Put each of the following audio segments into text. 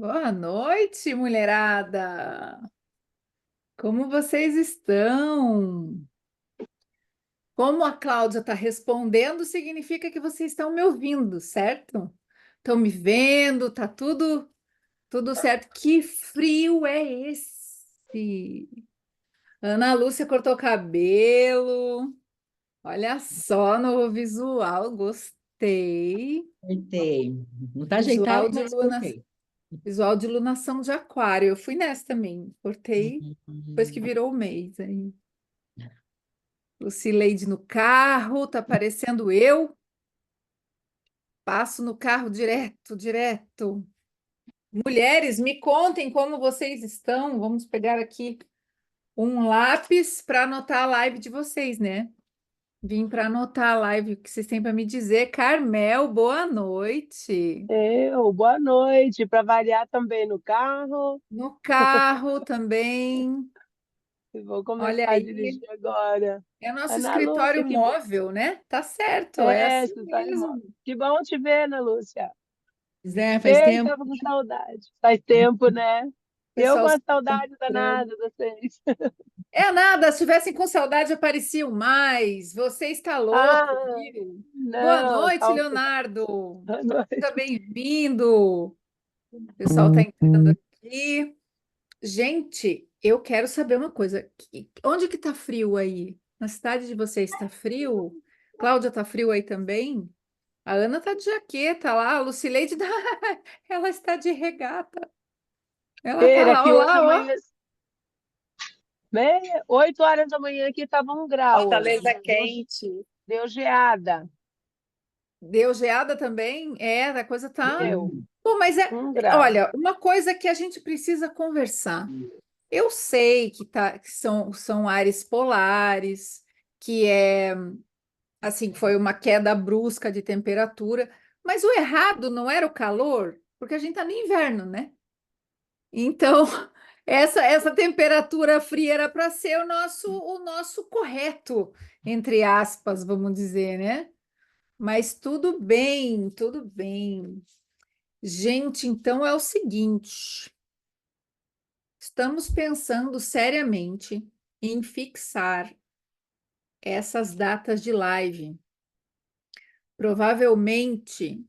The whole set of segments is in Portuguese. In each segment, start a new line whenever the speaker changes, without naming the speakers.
Boa noite, mulherada! Como vocês estão? Como a Cláudia está respondendo, significa que vocês estão me ouvindo, certo? Estão me vendo, tá tudo certo. Que frio é esse? Ana Lúcia cortou o cabelo. Olha só, novo visual, gostei.
Cortei. Não tá ajeitado,
Visual de
mas
luna,
cortei.
visual de lunação de aquário. Eu fui nessa também. Cortei depois que
Uhum.
virou o mês aí. Lucileide no carro, tá parecendo eu. Passo no carro direto, direto. Mulheres, me contem como vocês estão. Vamos pegar aqui um lápis para anotar a live de vocês, né? Vim para anotar a live que vocês têm para me dizer. Carmel, boa noite.
Boa noite, para variar também no carro.
No carro também.
E vou
Olha
começar a
aí.
dirigir agora.
É nosso
Ana Lúcia,
escritório móvel, né? Tá certo, é assim
você tá irmã.
mesmo.
Que bom te ver, Ana Lúcia.
Zé, faz
Ei,
tempo.
tava com saudade. Faz tempo, né? Eu com
Pessoal,
a
se
saudade
encontrando.
danada de vocês.
É nada, se tivessem com saudade, apareciam mais. Você está louco,
Ah,
viu? Boa
não,
noite,
falta.
Leonardo.
Boa noite.
Seja bem-vindo. O pessoal está entrando aqui. Gente, eu quero saber uma coisa. Onde que tá frio aí? Na cidade de vocês está frio? Cláudia, tá frio aí também? A Ana tá de jaqueta lá, a Lucileide ela está de regata. Ela tá lá,
Aqui
ó
hoje
lá, ó.
amanhã, 8 horas da manhã aqui estava 1 grau hoje.
Fortaleza quente.
Deu geada.
Deu geada também? É, a coisa tá.
Deu
Pô, mas é.
1 grau.
Olha, uma coisa que a gente precisa conversar. Eu sei que são ares polares, que é assim, foi uma queda brusca de temperatura, mas o errado não era o calor, porque a gente tá no inverno, né? Então, essa temperatura fria era para ser o nosso correto, entre aspas, vamos dizer, né? Mas tudo bem, tudo bem. Gente, então é o seguinte: estamos pensando seriamente em fixar essas datas de live. Provavelmente,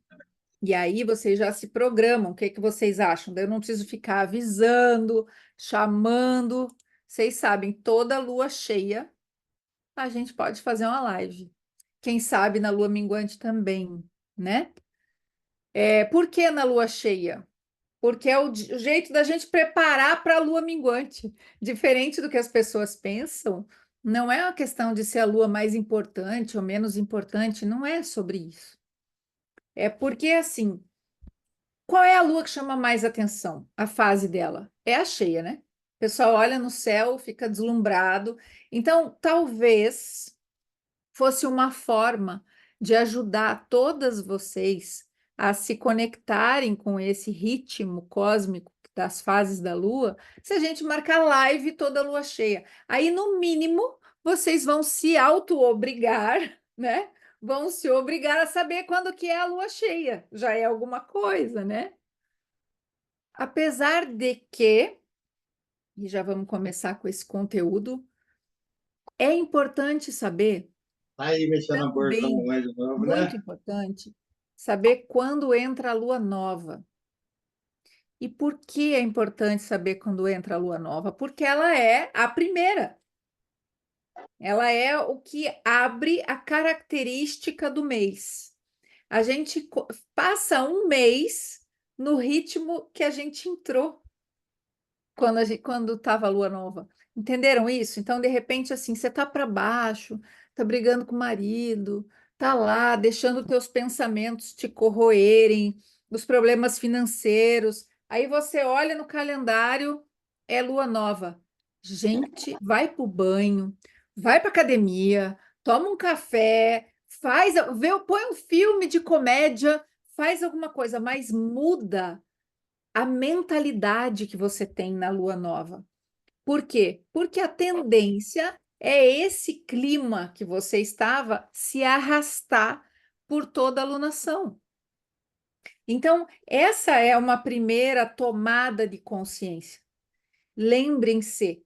e aí vocês já se programam, o que que vocês acham? Daí eu não preciso ficar avisando, chamando. Vocês sabem, toda lua cheia a gente pode fazer uma live. Quem sabe na lua minguante também, né? Por que na lua cheia? Porque é o jeito da gente preparar para a lua minguante. Diferente do que as pessoas pensam, não é uma questão de ser a lua mais importante ou menos importante, não é sobre isso. É porque, assim, qual é a lua que chama mais atenção? A fase dela? É a cheia, né? O pessoal olha no céu, fica deslumbrado. Então, talvez fosse uma forma de ajudar todas vocês a se conectarem com esse ritmo cósmico das fases da Lua, se a gente marcar live toda lua cheia. Aí, no mínimo, vocês vão se auto-obrigar, né? Vão se obrigar a saber quando que é a lua cheia. Já é alguma coisa, né? Apesar de que, e já vamos começar com esse conteúdo, é importante saber
Aí mexendo na bolsa da
também,
mamãe de novo,
muito
né?
importante, saber quando entra a lua nova. E por que é importante saber quando entra a lua nova? Porque ela é a primeira. Ela é o que abre a característica do mês. A gente passa um mês no ritmo que a gente entrou quando estava a lua nova. Entenderam isso? Então, de repente, assim, você tá para baixo, tá brigando com o marido, tá lá deixando teus pensamentos te corroerem, os problemas financeiros. Aí você olha no calendário, é lua nova. Gente, vai pro banho, vai para academia, toma um café, põe um filme de comédia, faz alguma coisa, mas muda a mentalidade que você tem na lua nova. Por quê? Porque a tendência é esse clima que você estava se arrastar por toda a lunação. Então, essa é uma primeira tomada de consciência. Lembrem-se,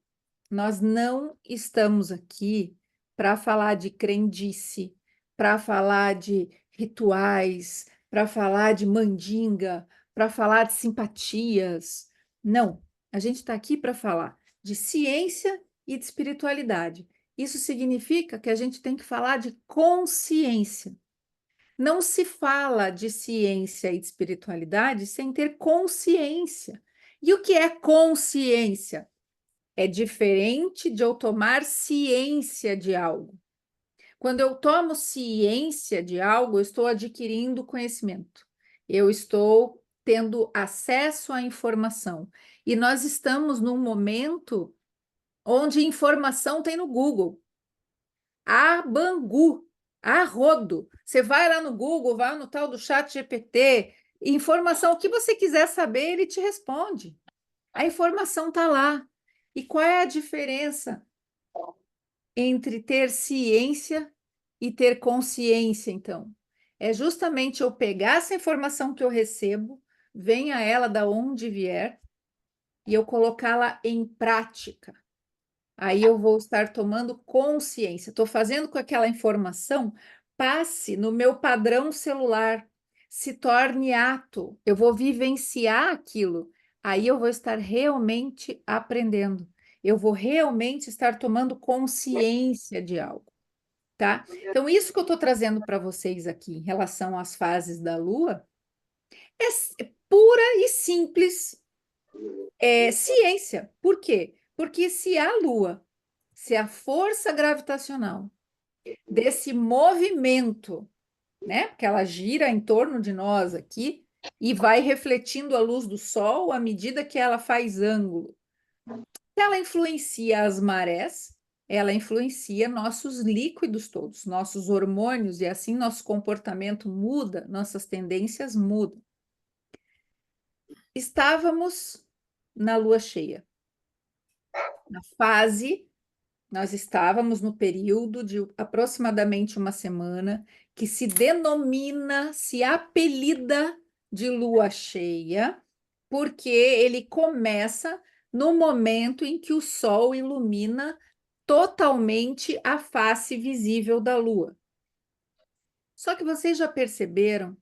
nós não estamos aqui para falar de crendice, para falar de rituais, para falar de mandinga, para falar de simpatias. Não, a gente está aqui para falar de ciência e de espiritualidade. Isso significa que a gente tem que falar de consciência. Não se fala de ciência e de espiritualidade sem ter consciência. E o que é consciência? É diferente de eu tomar ciência de algo. Quando eu tomo ciência de algo, eu estou adquirindo conhecimento. Eu estou tendo acesso à informação. E nós estamos num momento onde informação tem no Google. A Bangu, a rodo. Você vai lá no Google, vai no tal do chat GPT, informação, o que você quiser saber, ele te responde. A informação está lá. E qual é a diferença entre ter ciência e ter consciência, então? É justamente eu pegar essa informação que eu recebo, venha ela da onde vier, e eu colocá-la em prática. Aí eu vou estar tomando consciência. Estou fazendo com que aquela informação passe no meu padrão celular, se torne ato. Eu vou vivenciar aquilo. Aí eu vou estar realmente aprendendo. Eu vou realmente estar tomando consciência de algo, tá? Então, isso que eu estou trazendo para vocês aqui em relação às fases da Lua é pura e simples ciência. Por quê? Porque se a força gravitacional desse movimento, né, que ela gira em torno de nós aqui e vai refletindo a luz do Sol à medida que ela faz ângulo, se ela influencia as marés, ela influencia nossos líquidos todos, nossos hormônios, e assim nosso comportamento muda, nossas tendências mudam. Estávamos na lua cheia, na fase. Nós estávamos no período de aproximadamente uma semana, que se denomina, se apelida de lua cheia, porque ele começa no momento em que o Sol ilumina totalmente a face visível da Lua. Só que vocês já perceberam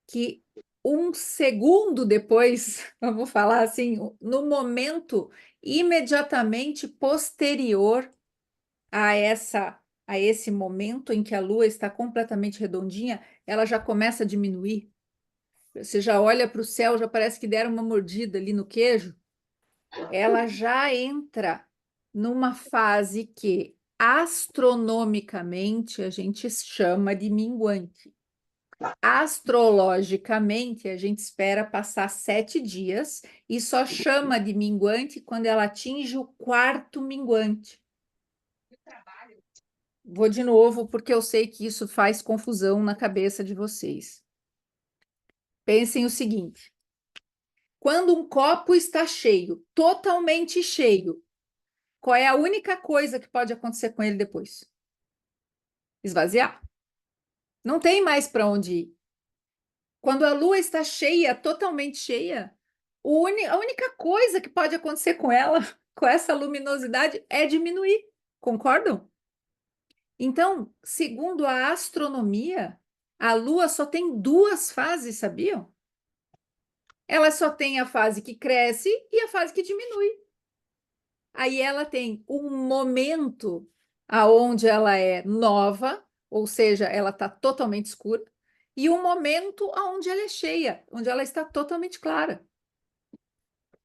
que um segundo depois, vamos falar assim, no momento imediatamente posterior a esse momento em que a Lua está completamente redondinha, ela já começa a diminuir. Você já olha para o céu, já parece que deram uma mordida ali no queijo. Ela já entra numa fase que astronomicamente a gente chama de minguante. Astrologicamente, a gente espera passar 7 dias e só chama de minguante quando ela atinge o quarto minguante. Vou de novo, porque eu sei que isso faz confusão na cabeça de vocês. Pensem o seguinte: quando um copo está cheio, totalmente cheio, qual é a única coisa que pode acontecer com ele depois? Esvaziar. Não tem mais para onde ir. Quando a lua está cheia, totalmente cheia, a única coisa que pode acontecer com ela, com essa luminosidade, é diminuir. Concordam? Então, segundo a astronomia, a Lua só tem 2 fases, sabiam? Ela só tem a fase que cresce e a fase que diminui. Aí ela tem um momento aonde ela é nova, ou seja, ela está totalmente escura, e um momento aonde ela é cheia, onde ela está totalmente clara.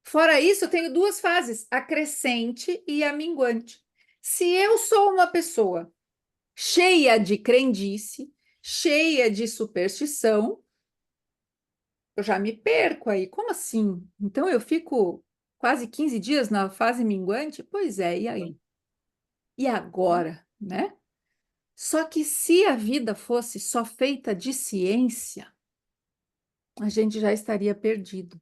Fora isso, eu tenho 2 fases, a crescente e a minguante. Se eu sou uma pessoa cheia de crendice, cheia de superstição, eu já me perco aí. Como assim? Então eu fico quase 15 dias na fase minguante? Pois é, e aí? E agora, né? Só que se a vida fosse só feita de ciência, a gente já estaria perdido.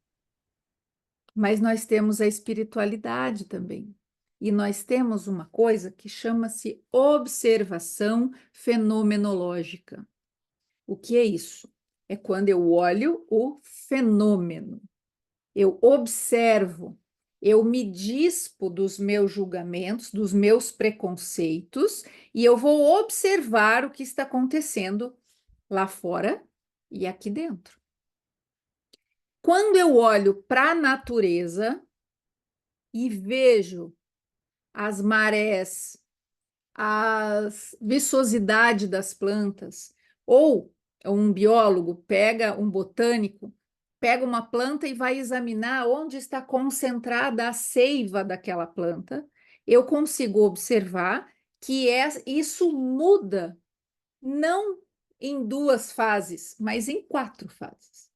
Mas nós temos a espiritualidade também. E nós temos uma coisa que chama-se observação fenomenológica. O que é isso? é quando eu olho o fenômeno. Eu observo, eu me dispo dos meus julgamentos, dos meus preconceitos, e eu vou observar o que está acontecendo lá fora e aqui dentro. Quando eu olho para a natureza e vejo as marés, a viçosidade das plantas, ou um biólogo pega um botânico, pega uma planta e vai examinar onde está concentrada a seiva daquela planta, eu consigo observar que isso muda não em 2 fases, mas em 4 fases.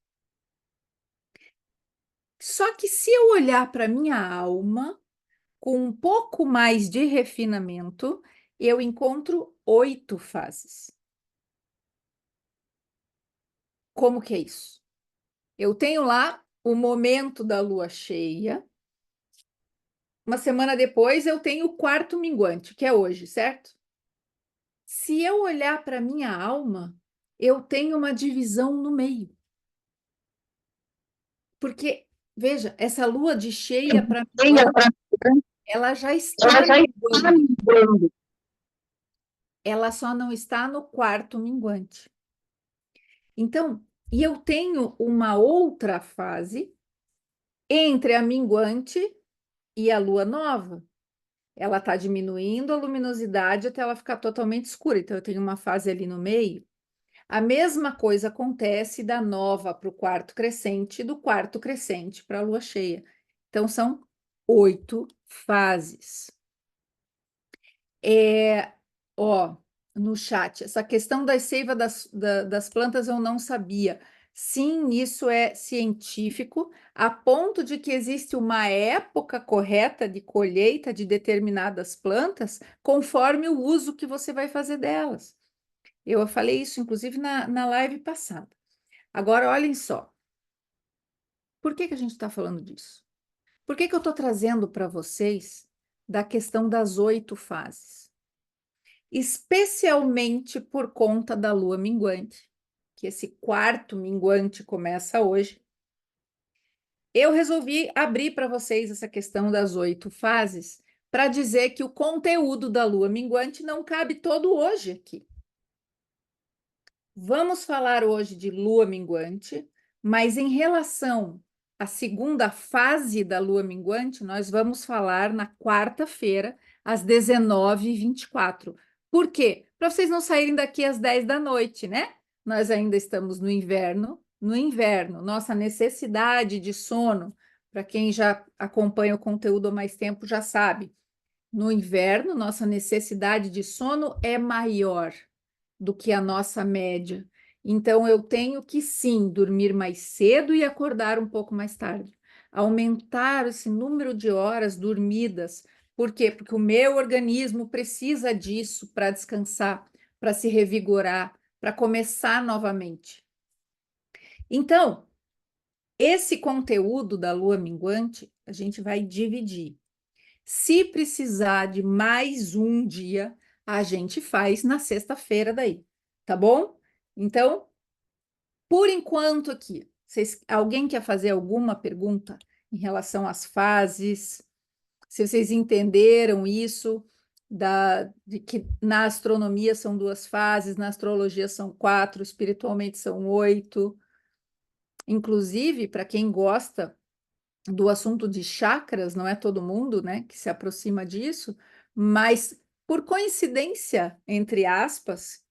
Só que se eu olhar para minha alma com um pouco mais de refinamento, eu encontro 8 fases. Como que é isso? Eu tenho lá o momento da lua cheia. Uma semana depois, eu tenho o 4º minguante, que é hoje, certo? Se eu olhar para minha alma, eu tenho uma divisão no meio. Porque, veja, essa lua de cheia, para mim, ela já está minguando. Ela só não está no 4º minguante. Então, e eu tenho uma outra fase entre a minguante e a lua nova. Ela está diminuindo a luminosidade até ela ficar totalmente escura. Então, eu tenho uma fase ali no meio. A mesma coisa acontece da nova para o 4º crescente e do 4º crescente para a lua cheia. Então, são 8 fases. No chat, essa questão da seiva das plantas eu não sabia. Sim, isso é científico, a ponto de que existe uma época correta de colheita de determinadas plantas, conforme o uso que você vai fazer delas. Eu falei isso, inclusive, na live passada. Agora, olhem só. Por que a gente está falando disso? Por que eu estou trazendo para vocês da questão das 8 fases? Especialmente por conta da lua minguante, que esse 4º minguante começa hoje. Eu resolvi abrir para vocês essa questão das 8 fases para dizer que o conteúdo da lua minguante não cabe todo hoje aqui. Vamos falar hoje de lua minguante, mas em relação à segunda fase da lua minguante, nós vamos falar na quarta-feira, às 19h24. Por quê? Para vocês não saírem daqui às 10 da noite, né? Nós ainda estamos no inverno. No inverno, nossa necessidade de sono, para quem já acompanha o conteúdo há mais tempo, já sabe. No inverno, nossa necessidade de sono é maior do que a nossa média. Então, eu tenho que, sim, dormir mais cedo e acordar um pouco mais tarde. Aumentar esse número de horas dormidas. Por quê? Porque o meu organismo precisa disso para descansar, para se revigorar, para começar novamente. Então, esse conteúdo da lua minguante, a gente vai dividir. Se precisar de mais um dia, a gente faz na sexta-feira daí, tá bom? Então, por enquanto aqui, alguém quer fazer alguma pergunta em relação às fases? Se vocês entenderam isso, de que na astronomia são 2 fases, na astrologia são 4, espiritualmente são 8. Inclusive, para quem gosta do assunto de chakras, não é todo mundo, né, que se aproxima disso, mas por coincidência, entre aspas,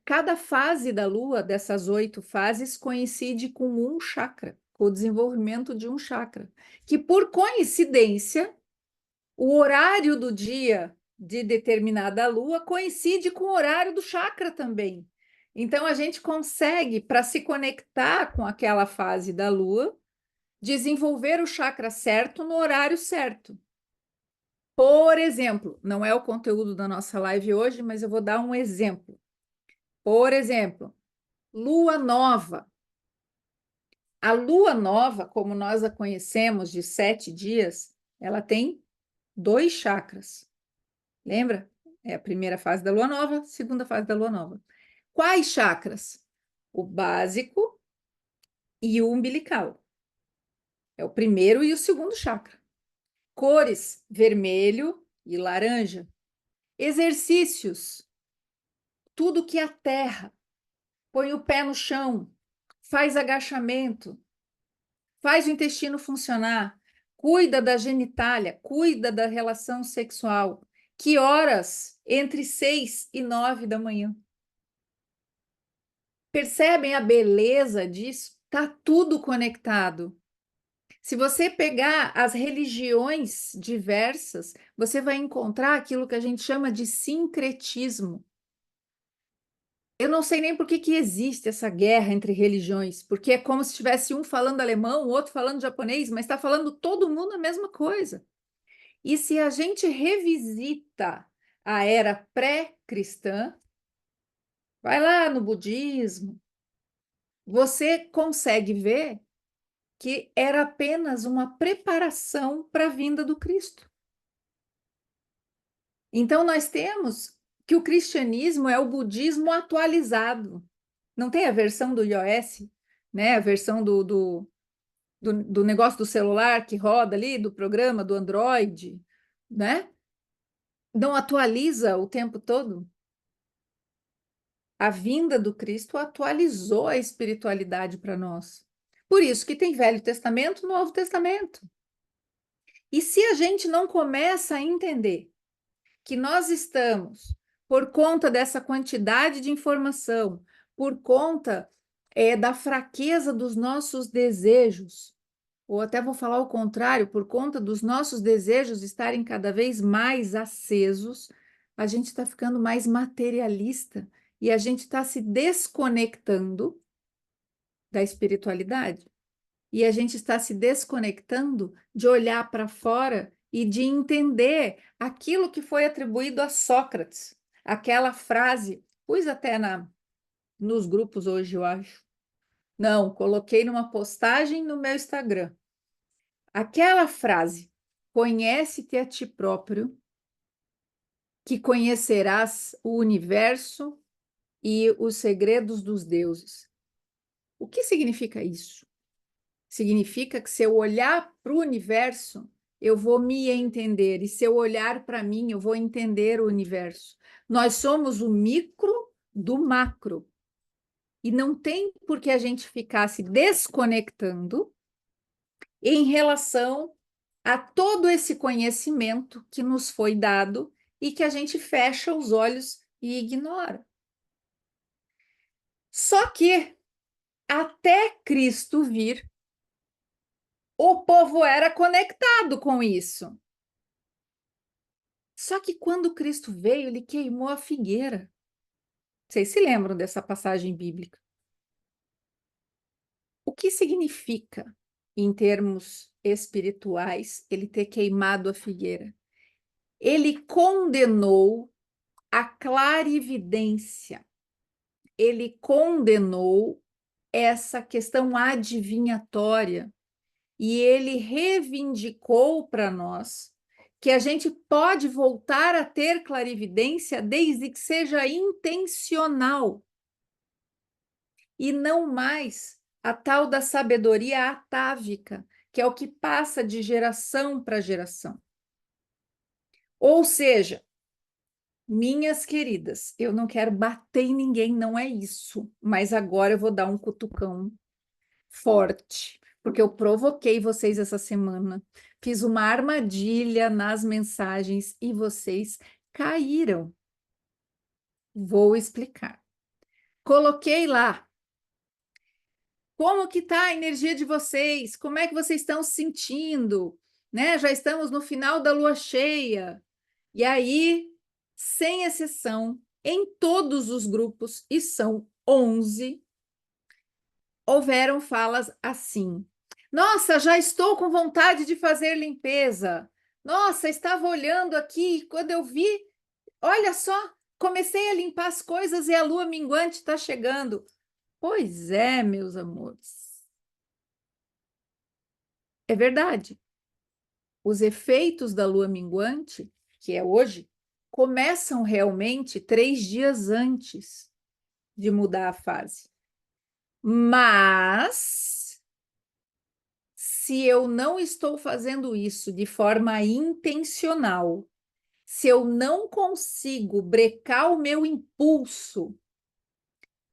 cada fase da Lua, dessas 8 fases, coincide com um chakra, com o desenvolvimento de um chakra, que por coincidência, o horário do dia de determinada Lua coincide com o horário do chakra também. Então, a gente consegue, para se conectar com aquela fase da Lua, desenvolver o chakra certo no horário certo. Por exemplo, não é o conteúdo da nossa live hoje, mas eu vou dar um exemplo. Por exemplo, lua nova. A lua nova, como nós a conhecemos de 7 dias, ela tem 2 chakras. Lembra? É a primeira fase da lua nova, segunda fase da lua nova. Quais chakras? o básico e o umbilical. É o primeiro e o segundo chakra. Cores, vermelho e laranja. Exercícios, tudo que é a terra. Põe o pé no chão, faz agachamento, faz o intestino funcionar, cuida da genitália, cuida da relação sexual. Que horas? Entre 6 e 9 da manhã. Percebem a beleza disso? Está tudo conectado. Se você pegar as religiões diversas, você vai encontrar aquilo que a gente chama de sincretismo. Eu não sei nem por que existe essa guerra entre religiões, porque é como se tivesse um falando alemão, o outro falando japonês, mas está falando todo mundo a mesma coisa. E se a gente revisita a era pré-cristã, vai lá no budismo, você consegue ver que era apenas uma preparação para a vinda do Cristo. Então, nós temos que o cristianismo é o budismo atualizado. Não tem a versão do iOS, né? A versão do negócio do celular que roda ali, do programa, do Android, né? Não atualiza o tempo todo. A vinda do Cristo atualizou a espiritualidade para nós. Por isso que tem Velho Testamento, Novo Testamento. E se a gente não começa a entender que nós estamos, por conta dessa quantidade de informação, por conta da fraqueza dos nossos desejos, ou até vou falar o contrário, por conta dos nossos desejos estarem cada vez mais acesos, a gente está ficando mais materialista e a gente está se desconectando da espiritualidade. E a gente está se desconectando de olhar para fora e de entender aquilo que foi atribuído a Sócrates. Aquela frase, pus até nos grupos hoje, eu acho. Não, coloquei numa postagem no meu Instagram. Aquela frase, conhece-te a ti próprio, que conhecerás o universo e os segredos dos deuses. O que significa isso? Significa que se eu olhar para o universo, eu vou me entender, e se eu olhar para mim, eu vou entender o universo. Nós somos o micro do macro, e não tem por que a gente ficar se desconectando em relação a todo esse conhecimento que nos foi dado e que a gente fecha os olhos e ignora. Só que até Cristo vir, o povo era conectado com isso. Só que quando Cristo veio, ele queimou a figueira. Vocês se lembram dessa passagem bíblica? O que significa, em termos espirituais, ele ter queimado a figueira? Ele condenou a clarividência. Ele condenou essa questão adivinhatória e ele reivindicou para nós que a gente pode voltar a ter clarividência desde que seja intencional e não mais a tal da sabedoria atávica, que é o que passa de geração para geração. Ou seja, minhas queridas, eu não quero bater em ninguém, não é isso, mas agora eu vou dar um cutucão forte, porque eu provoquei vocês essa semana, fiz uma armadilha nas mensagens e vocês caíram. Vou explicar. Coloquei lá. Como que está a energia de vocês? Como é que vocês estão se sentindo? Né? Já estamos no final da lua cheia. E aí, sem exceção, em todos os grupos, e são 11, houveram falas assim: nossa, já estou com vontade de fazer limpeza. Nossa, estava olhando aqui, quando eu vi, olha só, comecei a limpar as coisas e a lua minguante está chegando. Pois é, meus amores. É verdade. Os efeitos da lua minguante, que é hoje, começam realmente 3 dias antes de mudar a fase. Mas, se eu não estou fazendo isso de forma intencional, se eu não consigo brecar o meu impulso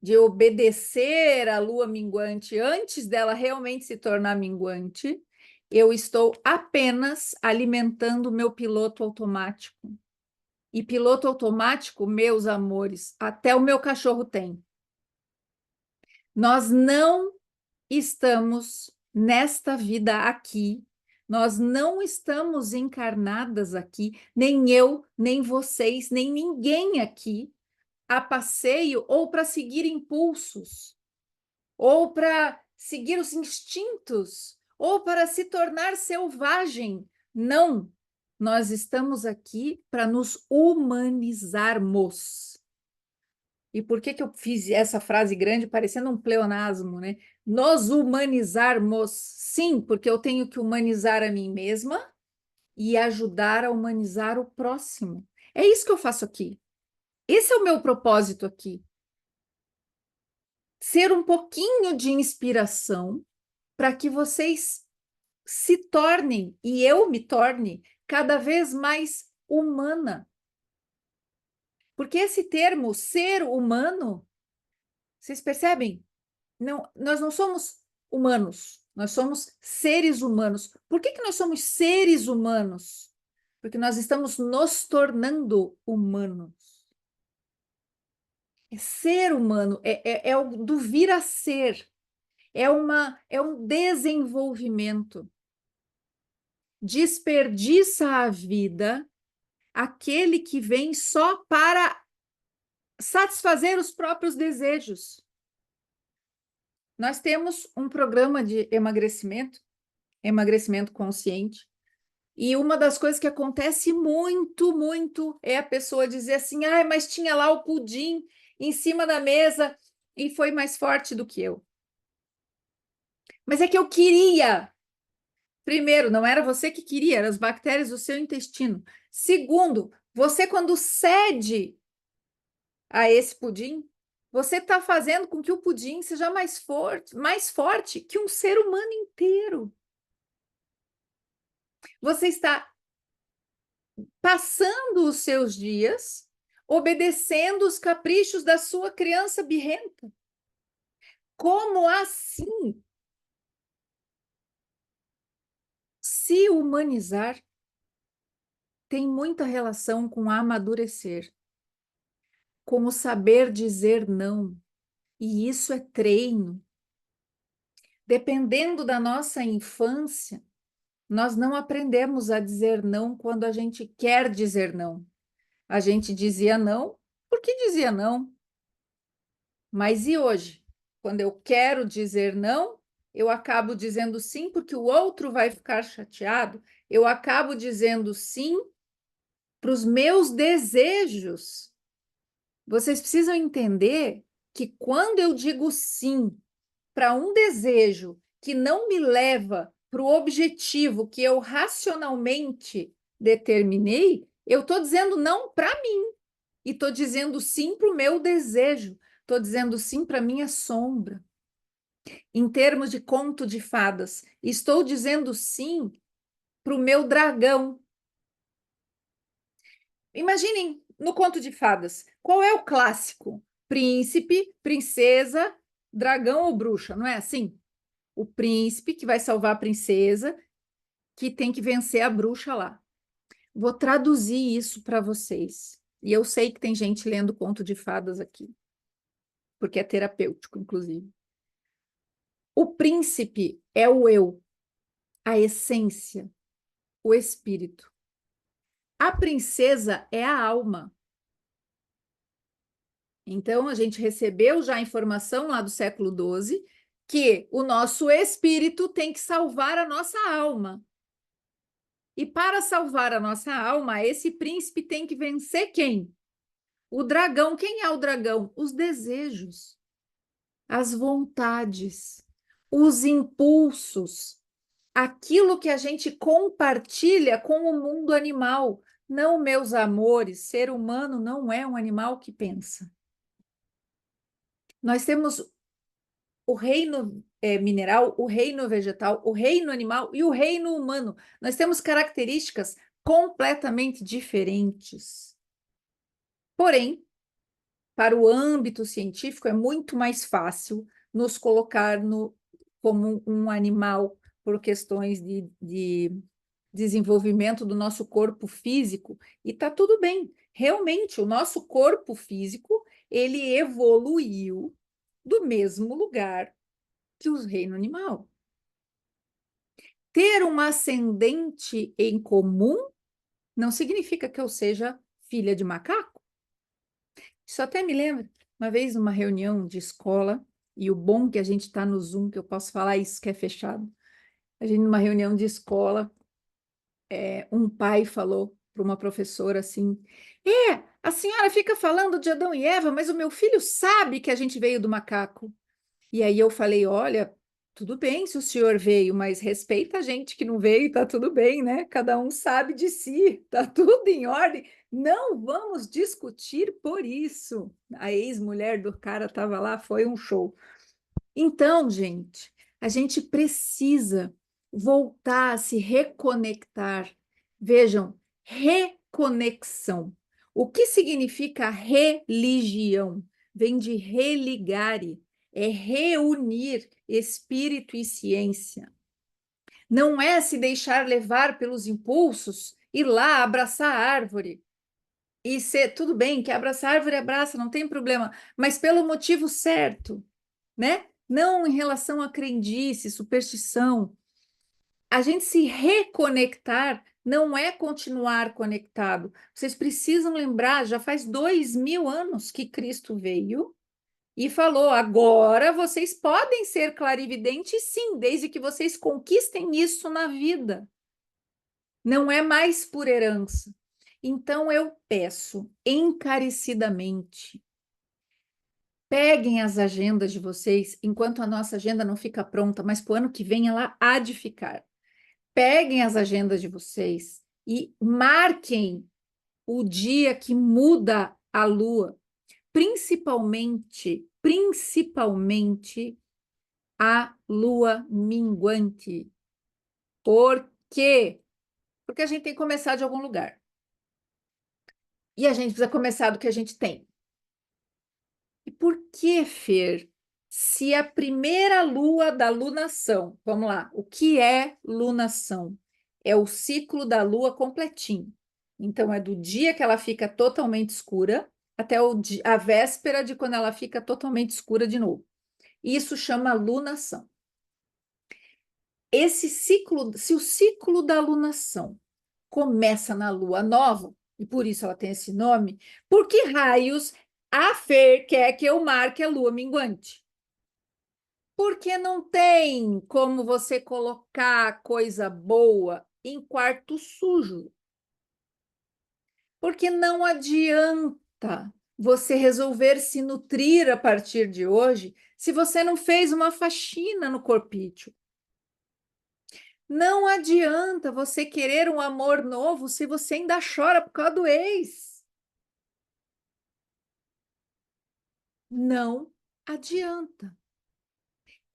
de obedecer à lua minguante antes dela realmente se tornar minguante, eu estou apenas alimentando o meu piloto automático. E piloto automático, meus amores, até o meu cachorro tem. Nós não estamos nesta vida aqui, nós não estamos encarnadas aqui, nem eu, nem vocês, nem ninguém aqui, a passeio ou para seguir impulsos, ou para seguir os instintos, ou para se tornar selvagem. Não, nós estamos aqui para nos humanizarmos. E por que eu fiz essa frase grande, parecendo um pleonasmo, né? Nos humanizarmos, sim, porque eu tenho que humanizar a mim mesma e ajudar a humanizar o próximo. É isso que eu faço aqui. Esse é o meu propósito aqui. Ser um pouquinho de inspiração para que vocês se tornem, e eu me torne, cada vez mais humana. Porque esse termo, ser humano, vocês percebem? Não, nós não somos humanos, nós somos seres humanos. Por que nós somos seres humanos? Porque nós estamos nos tornando humanos. É ser humano, é o do vir a ser, é um desenvolvimento. Desperdiça a vida aquele que vem só para satisfazer os próprios desejos. Nós temos um programa de emagrecimento, emagrecimento consciente, e uma das coisas que acontece muito, muito, é a pessoa dizer assim, ah, mas tinha lá o pudim em cima da mesa e foi mais forte do que eu. Mas é que eu queria. Primeiro, não era você que queria, eram as bactérias do seu intestino. Segundo, você quando cede a esse pudim, você está fazendo com que o pudim seja mais forte que um ser humano inteiro. Você está passando os seus dias obedecendo os caprichos da sua criança birrenta. Como assim? Se humanizar tem muita relação com amadurecer, com o saber dizer não. E isso é treino. Dependendo da nossa infância, nós não aprendemos a dizer não quando a gente quer dizer não. A gente dizia não porque dizia não. Mas e hoje? Quando eu quero dizer não, eu acabo dizendo sim porque o outro vai ficar chateado. Eu acabo dizendo sim para os meus desejos. Vocês precisam entender que quando eu digo sim para um desejo que não me leva para o objetivo que eu racionalmente determinei, eu estou dizendo não para mim e estou dizendo sim para o meu desejo, estou dizendo sim para a minha sombra. Em termos de conto de fadas, estou dizendo sim para o meu dragão. Imaginem no conto de fadas, qual é o clássico? Príncipe, princesa, dragão ou bruxa, não é assim? O príncipe que vai salvar a princesa, que tem que vencer a bruxa lá. Vou traduzir isso para vocês. E eu sei que tem gente lendo conto de fadas aqui, porque é terapêutico, inclusive. O príncipe é o eu, a essência, o espírito. A princesa é a alma. Então, a gente recebeu já a informação lá do século XII que o nosso espírito tem que salvar a nossa alma. E para salvar a nossa alma, esse príncipe tem que vencer quem? O dragão. Quem é o dragão? Os desejos, as vontades, os impulsos, aquilo que a gente compartilha com o mundo animal. Não, meus amores, ser humano não é um animal que pensa. Nós temos o reino mineral, o reino vegetal, o reino animal e o reino humano. Nós temos características completamente diferentes. Porém, para o âmbito científico, é muito mais fácil nos colocar como um animal por questões de desenvolvimento do nosso corpo físico, e está tudo bem. Realmente, o nosso corpo físico, ele evoluiu do mesmo lugar que o reino animal. Ter uma ascendente em comum não significa que eu seja filha de macaco. Isso até me lembra, uma vez numa reunião de escola, e o bom que a gente está no Zoom, que eu posso falar isso que é fechado. A gente, numa reunião de escola, um pai falou para uma professora assim: a senhora fica falando de Adão e Eva, mas o meu filho sabe que a gente veio do macaco. E aí eu falei: olha, tudo bem se o senhor veio, mas respeita a gente que não veio, tá tudo bem, né? Cada um sabe de si, tá tudo em ordem. Não vamos discutir por isso. A ex-mulher do cara estava lá, foi um show. Então, gente, a gente precisa voltar a se reconectar. Vejam, reconexão. O que significa religião? Vem de religare, é reunir espírito e ciência. Não é se deixar levar pelos impulsos, ir lá abraçar a árvore. E ser, tudo bem, que abraçar a árvore, abraça, não tem problema, mas pelo motivo certo, né? Não em relação a crendice, superstição. A gente se reconectar não é continuar conectado. Vocês precisam lembrar, já faz 2000 anos que Cristo veio e falou: agora vocês podem ser clarividentes, sim, desde que vocês conquistem isso na vida. Não é mais por herança. Então eu peço encarecidamente, peguem as agendas de vocês, enquanto a nossa agenda não fica pronta, mas para o ano que vem ela há de ficar. Peguem as agendas de vocês e marquem o dia que muda a lua, principalmente a lua minguante. Por quê? Porque a gente tem que começar de algum lugar. E a gente precisa começar do que a gente tem. E por que, Fer? Se a primeira lua da lunação, vamos lá, o que é lunação? É o ciclo da lua completinho. Então, é do dia que ela fica totalmente escura até a véspera de quando ela fica totalmente escura de novo. Isso chama lunação. Esse ciclo, se o ciclo da lunação começa na lua nova, e por isso ela tem esse nome, por que raios a Fer quer que eu marque a lua minguante? Porque não tem como você colocar coisa boa em quarto sujo. Porque não adianta você resolver se nutrir a partir de hoje se você não fez uma faxina no corpício. Não adianta você querer um amor novo se você ainda chora por causa do ex. Não adianta.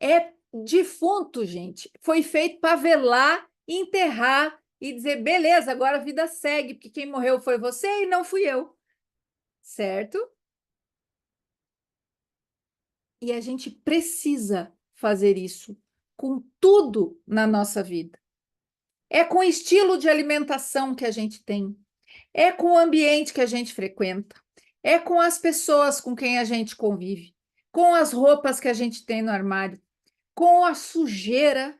É defunto, gente. Foi feito para velar, enterrar e dizer, beleza, agora a vida segue, porque quem morreu foi você e não fui eu. Certo? E a gente precisa fazer isso com tudo na nossa vida. É com o estilo de alimentação que a gente tem, é com o ambiente que a gente frequenta, é com as pessoas com quem a gente convive, com as roupas que a gente tem no armário, com a sujeira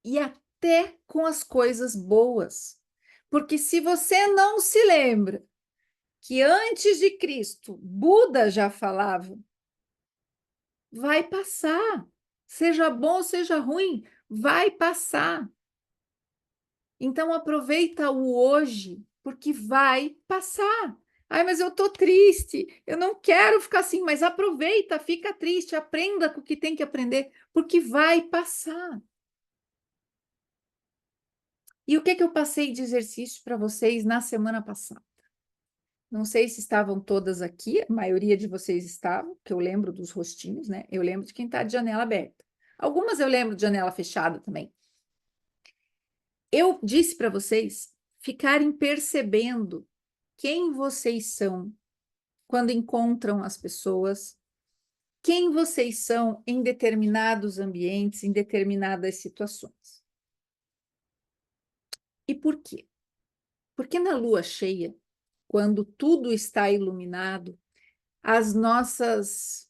e até com as coisas boas. Porque se você não se lembra que antes de Cristo, Buda já falava, vai passar. Seja bom ou seja ruim, vai passar. Então aproveita o hoje, porque vai passar. Ai, mas eu tô triste, eu não quero ficar assim, mas aproveita, fica triste, aprenda com o que tem que aprender, porque vai passar. E o que eu passei de exercício para vocês na semana passada? Não sei se estavam todas aqui, a maioria de vocês estavam, que eu lembro dos rostinhos, né? Eu lembro de quem está de janela aberta. Algumas eu lembro de janela fechada também. Eu disse para vocês ficarem percebendo quem vocês são quando encontram as pessoas, quem vocês são em determinados ambientes, em determinadas situações. E por quê? Porque na lua cheia, quando tudo está iluminado, as nossas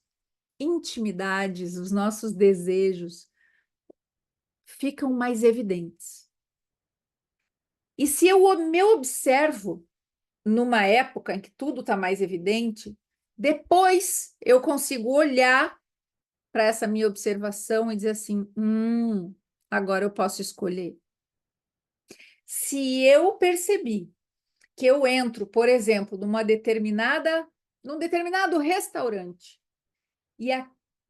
intimidades, os nossos desejos ficam mais evidentes. E se eu me observo numa época em que tudo está mais evidente, depois eu consigo olhar para essa minha observação e dizer assim, agora eu posso escolher. Se eu percebi que eu entro, por exemplo, num determinado restaurante, e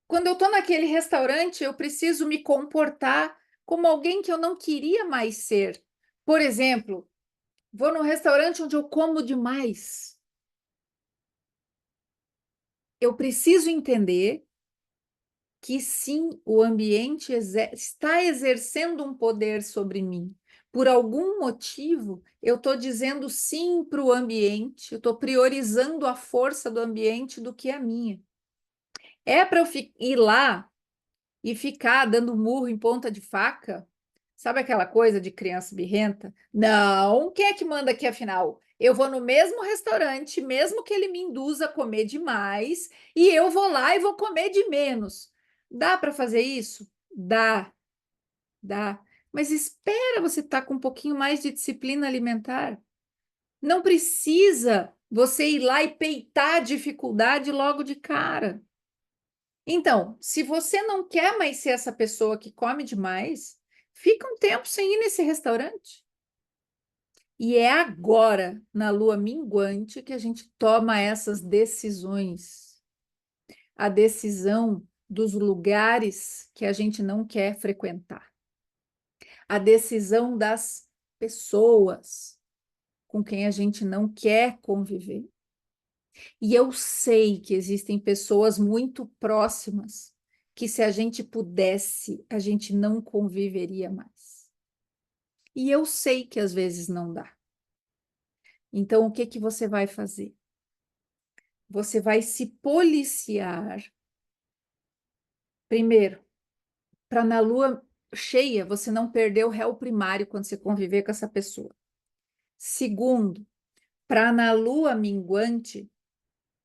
quando eu estou naquele restaurante, eu preciso me comportar como alguém que eu não queria mais ser. Por exemplo, vou num restaurante onde eu como demais. Eu preciso entender que sim, o ambiente está exercendo um poder sobre mim. Por algum motivo, eu estou dizendo sim para o ambiente, eu estou priorizando a força do ambiente do que a minha. É para eu ir lá e ficar dando murro em ponta de faca? Sabe aquela coisa de criança birrenta? Não, quem é que manda aqui afinal? Eu vou no mesmo restaurante, mesmo que ele me induza a comer demais, e eu vou lá e vou comer de menos. Dá para fazer isso? Dá, dá. Mas espera você estar com um pouquinho mais de disciplina alimentar. Não precisa você ir lá e peitar a dificuldade logo de cara. Então, se você não quer mais ser essa pessoa que come demais, fica um tempo sem ir nesse restaurante. E é agora, na lua minguante, que a gente toma essas decisões. A decisão dos lugares que a gente não quer frequentar. A decisão das pessoas com quem a gente não quer conviver. E eu sei que existem pessoas muito próximas que, se a gente pudesse, a gente não conviveria mais. E eu sei que às vezes não dá. Então, o que que você vai fazer? Você vai se policiar, primeiro, para na lua cheia você não perder o réu primário quando você conviver com essa pessoa. Segundo, para na lua minguante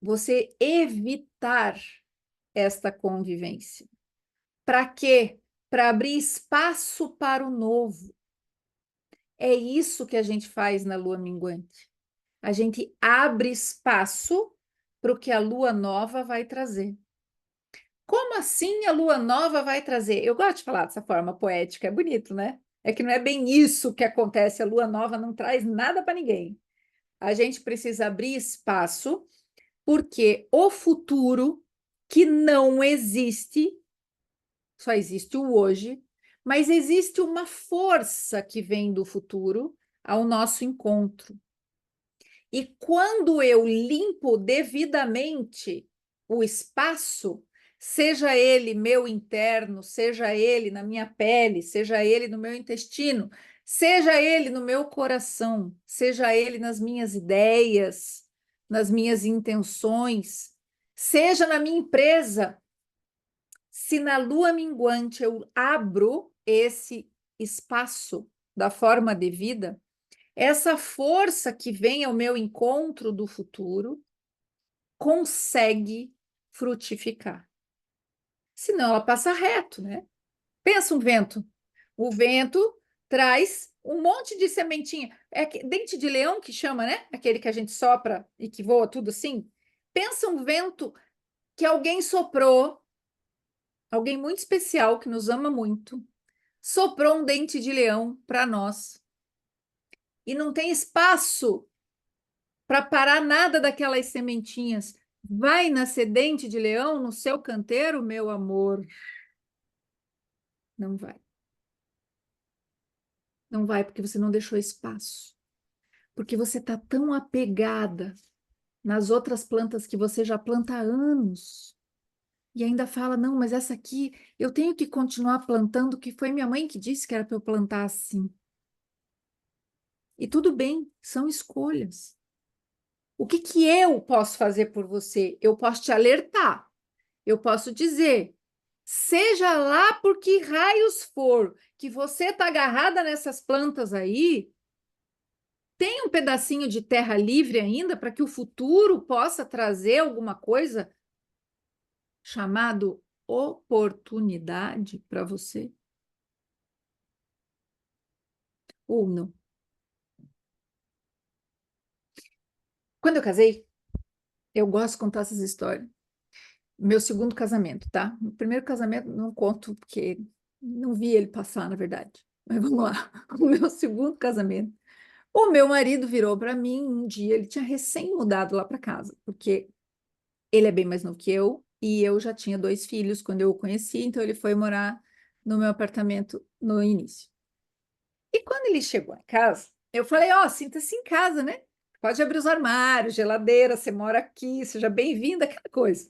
você evitar esta convivência. Para quê? Para abrir espaço para o novo. É isso que a gente faz na lua minguante. A gente abre espaço para o que a lua nova vai trazer. Como assim a lua nova vai trazer? Eu gosto de falar dessa forma poética, é bonito, né? É que não é bem isso que acontece, a lua nova não traz nada para ninguém. A gente precisa abrir espaço, porque o futuro que não existe, só existe o hoje, mas existe uma força que vem do futuro ao nosso encontro. E quando eu limpo devidamente o espaço, seja ele meu interno, seja ele na minha pele, seja ele no meu intestino, seja ele no meu coração, seja ele nas minhas ideias, nas minhas intenções, seja na minha empresa, se na lua minguante eu abro esse espaço da forma devida, essa força que vem ao meu encontro do futuro consegue frutificar. Senão ela passa reto, né? Pensa um vento. O vento traz um monte de sementinha. É dente de leão que chama, né? Aquele que a gente sopra e que voa tudo assim. Pensa um vento que alguém soprou, alguém muito especial que nos ama muito, soprou um dente de leão para nós. E não tem espaço para parar nada daquelas sementinhas. Vai nascer dente de leão no seu canteiro, meu amor? Não vai. Não vai porque você não deixou espaço. Porque você está tão apegada nas outras plantas que você já planta há anos. E ainda fala, não, mas essa aqui eu tenho que continuar plantando, que foi minha mãe que disse que era para eu plantar assim. E tudo bem, são escolhas. O que que eu posso fazer por você? Eu posso te alertar. Eu posso dizer, seja lá por que raios for, que você está agarrada nessas plantas aí, tem um pedacinho de terra livre ainda para que o futuro possa trazer alguma coisa chamado oportunidade para você? Ou não? Quando eu casei, eu gosto de contar essas histórias. Meu segundo casamento, tá? O primeiro casamento não conto, porque não vi ele passar, na verdade. Mas vamos lá. O meu segundo casamento. O meu marido virou para mim um dia, ele tinha recém mudado lá para casa, porque ele é bem mais novo que eu, e eu já tinha 2 filhos quando eu o conheci, então ele foi morar no meu apartamento no início. E quando ele chegou em casa, eu falei, ó, sinta-se em casa, né? Pode abrir os armários, geladeira, você mora aqui, seja bem-vinda, aquela coisa.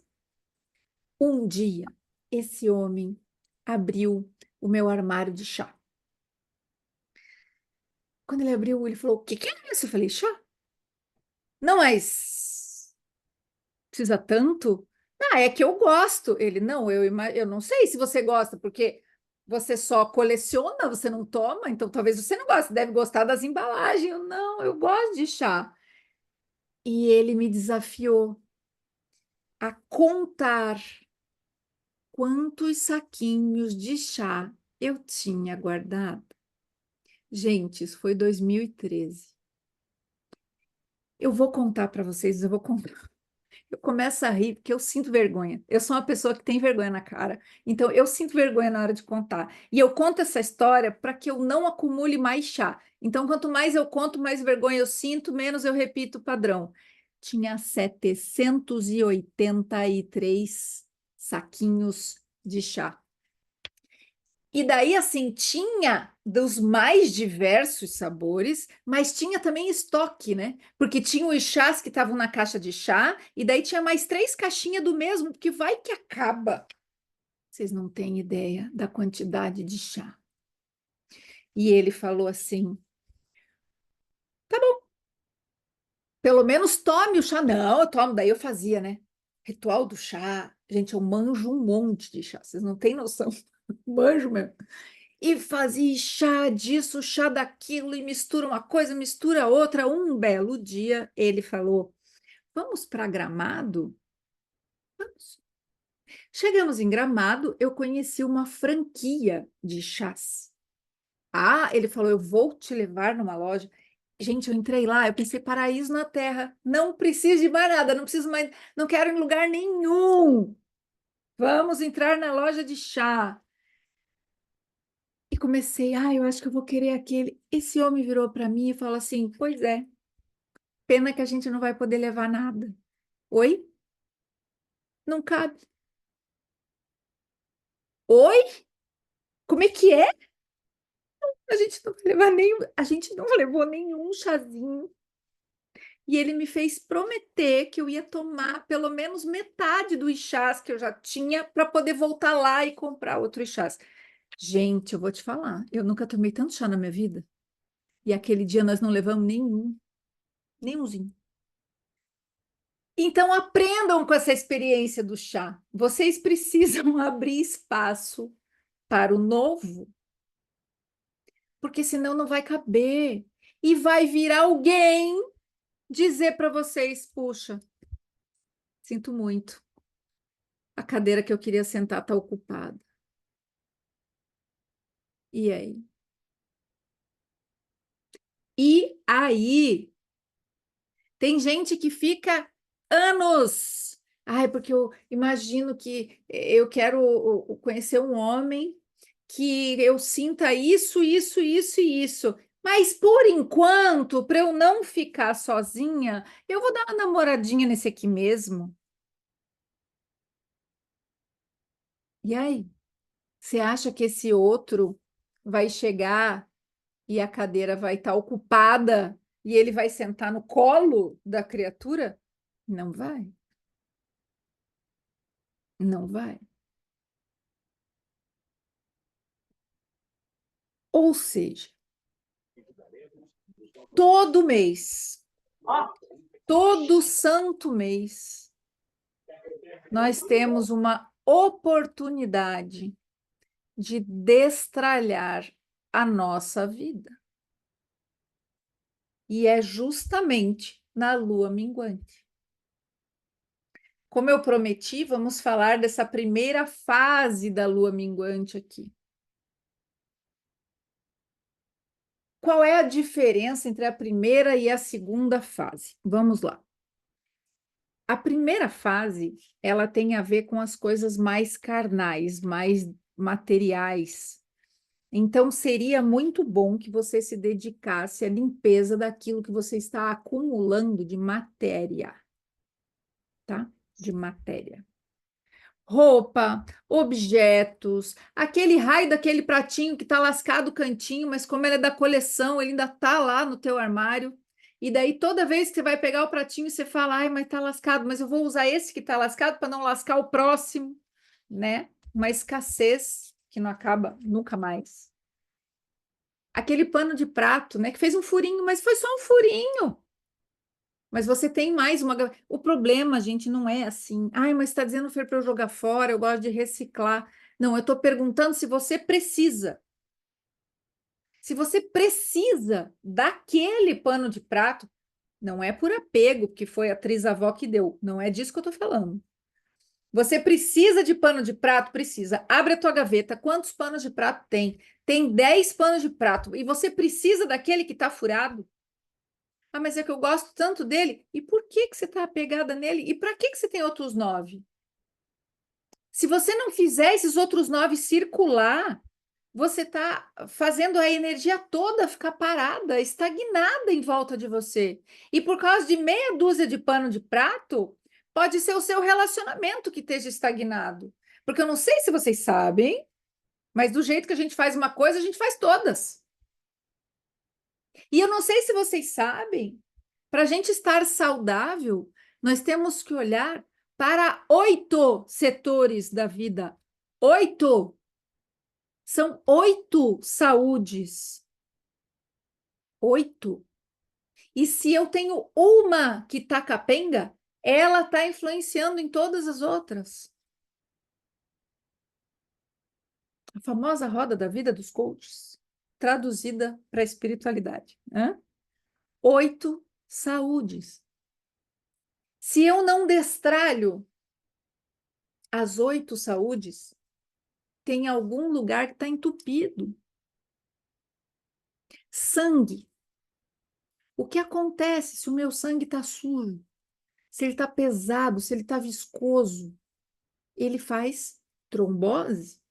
Um dia, esse homem abriu o meu armário de chá. Quando ele abriu, ele falou, o que que é isso? Eu falei, chá? Não, mas precisa tanto? Ah, é que eu gosto. Ele, não, eu não sei se você gosta, porque você só coleciona, você não toma, então talvez você não goste, deve gostar das embalagens. Eu, não, eu gosto de chá. E ele me desafiou a contar quantos saquinhos de chá eu tinha guardado. Gente, isso foi 2013. Eu vou contar para vocês, eu vou contar. Eu começo a rir porque eu sinto vergonha. Eu sou uma pessoa que tem vergonha na cara. Então, eu sinto vergonha na hora de contar. E eu conto essa história para que eu não acumule mais chá. Então, quanto mais eu conto, mais vergonha eu sinto, menos eu repito o padrão. Tinha 783 saquinhos de chá. E daí, assim, tinha dos mais diversos sabores, mas tinha também estoque, né? Porque tinha os chás que estavam na caixa de chá, e daí tinha mais 3 caixinhas do mesmo, porque vai que acaba. Vocês não têm ideia da quantidade de chá. E ele falou assim: tá bom, pelo menos tome o chá. Não, eu tomo. Daí eu fazia, né? Ritual do chá. Gente, eu manjo um monte de chá, vocês não têm noção. Manjo mesmo. E fazia chá disso, chá daquilo, e mistura uma coisa, mistura outra. Um belo dia, ele falou: vamos para Gramado? Vamos. Chegamos em Gramado, eu conheci uma franquia de chás. Ah, ele falou: eu vou te levar numa loja. Gente, eu entrei lá, eu pensei, paraíso na terra. Não preciso de mais nada, não preciso mais, não quero ir em lugar nenhum. Vamos entrar na loja de chá. E comecei, eu acho que eu vou querer aquele. Esse homem virou para mim e falou assim: pois é, pena que a gente não vai poder levar nada. Oi? Não cabe. Oi? Como é que é? A gente não vai levar nenhum, a gente não levou nenhum chazinho. E ele me fez prometer que eu ia tomar pelo menos metade dos chás que eu já tinha para poder voltar lá e comprar outros chás. Gente, eu vou te falar, eu nunca tomei tanto chá na minha vida. E aquele dia nós não levamos nenhum, nenhumzinho. Então, aprendam com essa experiência do chá. Vocês precisam abrir espaço para o novo, porque senão não vai caber. E vai vir alguém dizer para vocês: puxa, sinto muito, a cadeira que eu queria sentar está ocupada. E aí? E aí? Tem gente que fica anos. Ai, porque eu imagino que eu quero conhecer um homem que eu sinta isso, isso, isso e isso. Mas por enquanto, para eu não ficar sozinha, eu vou dar uma namoradinha nesse aqui mesmo. E aí? Você acha que esse outro vai chegar e a cadeira vai estar ocupada e ele vai sentar no colo da criatura? Não vai. Não vai. Ou seja, todo mês, todo santo mês, nós temos uma oportunidade de destralhar a nossa vida. E é justamente na lua minguante. Como eu prometi, vamos falar dessa primeira fase da lua minguante aqui. Qual é a diferença entre a primeira e a segunda fase? Vamos lá. A primeira fase, ela tem a ver com as coisas mais carnais, mais materiais. Então, seria muito bom que você se dedicasse à limpeza daquilo que você está acumulando de matéria, tá? De matéria. Roupa, objetos, aquele raio daquele pratinho que está lascado o cantinho, mas como ele é da coleção, ele ainda está lá no teu armário. E daí, toda vez que você vai pegar o pratinho, você fala, ai, mas está lascado, mas eu vou usar esse que está lascado para não lascar o próximo, né? Uma escassez que não acaba nunca mais. Aquele pano de prato, né, que fez um furinho, mas foi só um furinho. Mas você tem mais uma. O problema, gente, não é assim. Ai, mas está dizendo Fer para eu jogar fora, eu gosto de reciclar. Não, eu estou perguntando se você precisa. Se você precisa daquele pano de prato, não é por apego, que foi a trisavó que deu. Não é disso que eu estou falando. Você precisa de pano de prato? Precisa. Abre a tua gaveta. Quantos panos de prato tem? Tem 10 panos de prato. E você precisa daquele que está furado? Ah, mas é que eu gosto tanto dele. E por que que você está apegada nele? E para que que você tem outros 9? Se você não fizer esses outros 9 circular, você está fazendo a energia toda ficar parada, estagnada em volta de você. E por causa de meia dúzia de pano de prato, pode ser o seu relacionamento que esteja estagnado. Porque eu não sei se vocês sabem, mas do jeito que a gente faz uma coisa, a gente faz todas. E eu não sei se vocês sabem, para a gente estar saudável, nós temos que olhar para 8 setores da vida. 8. São 8 saúdes. 8. E se eu tenho uma que está capenga, ela está influenciando em todas as outras. A famosa roda da vida dos coaches, traduzida para a espiritualidade. 8 saúdes. Se eu não destralho as 8 saúdes, tem algum lugar que está entupido. Sangue. O que acontece se o meu sangue está sujo? Se ele está pesado, se ele está viscoso? Ele faz trombose,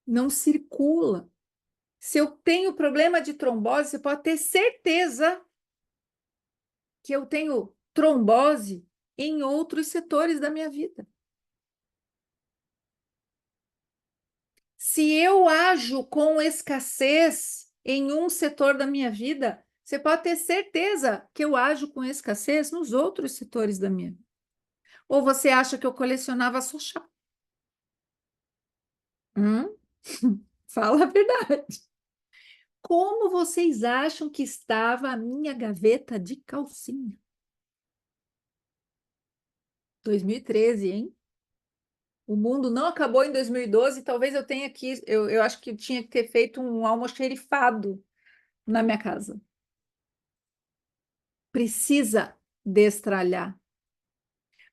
não circula. Se eu tenho problema de trombose, você pode ter certeza que eu tenho trombose em outros setores da minha vida. Se eu ajo com escassez em um setor da minha vida, você pode ter certeza que eu ajo com escassez nos outros setores da minha vida. Ou você acha que eu colecionava só chá? Fala a verdade. Como vocês acham que estava a minha gaveta de calcinha? 2013, hein? O mundo não acabou em 2012, talvez eu tenha que, eu acho que eu tinha que ter feito um almoxerifado na minha casa. Precisa destralhar,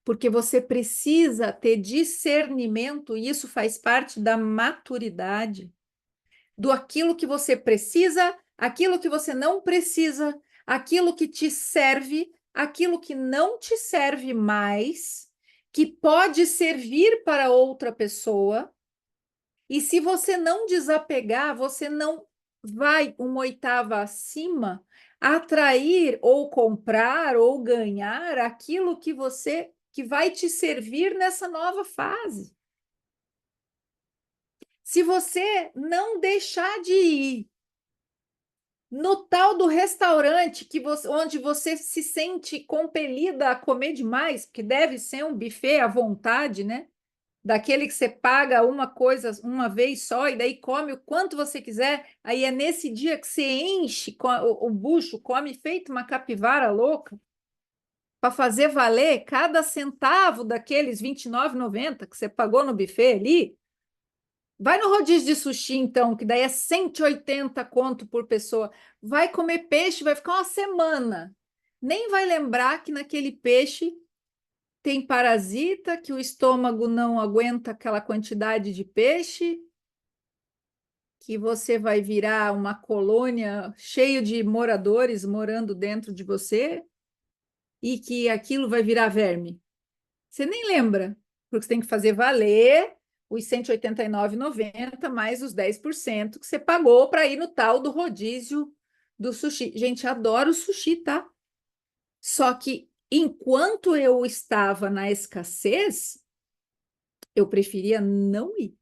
porque você precisa ter discernimento, e isso faz parte da maturidade, do aquilo que você precisa, aquilo que você não precisa, aquilo que te serve, aquilo que não te serve mais, que pode servir para outra pessoa. E se você não desapegar, você não vai uma oitava acima atrair ou comprar ou ganhar aquilo que vai te servir nessa nova fase. Se você não deixar de ir no tal do restaurante onde você se sente compelida a comer demais, porque deve ser um buffet à vontade, né? Daquele que você paga uma coisa uma vez só e daí come o quanto você quiser, aí é nesse dia que você enche o bucho, come feito uma capivara louca, para fazer valer cada centavo daqueles R$ 29,90 que você pagou no buffet ali. Vai no rodízio de sushi, então, que daí é 180 conto por pessoa. Vai comer peixe, vai ficar uma semana. Nem vai lembrar que naquele peixe tem parasita, que o estômago não aguenta aquela quantidade de peixe, que você vai virar uma colônia cheio de moradores morando dentro de você e que aquilo vai virar verme. Você nem lembra, porque você tem que fazer valer os 189,90 mais os 10% que você pagou para ir no tal do rodízio do sushi. Gente, adoro sushi, tá? Só que enquanto eu estava na escassez, eu preferia não ir,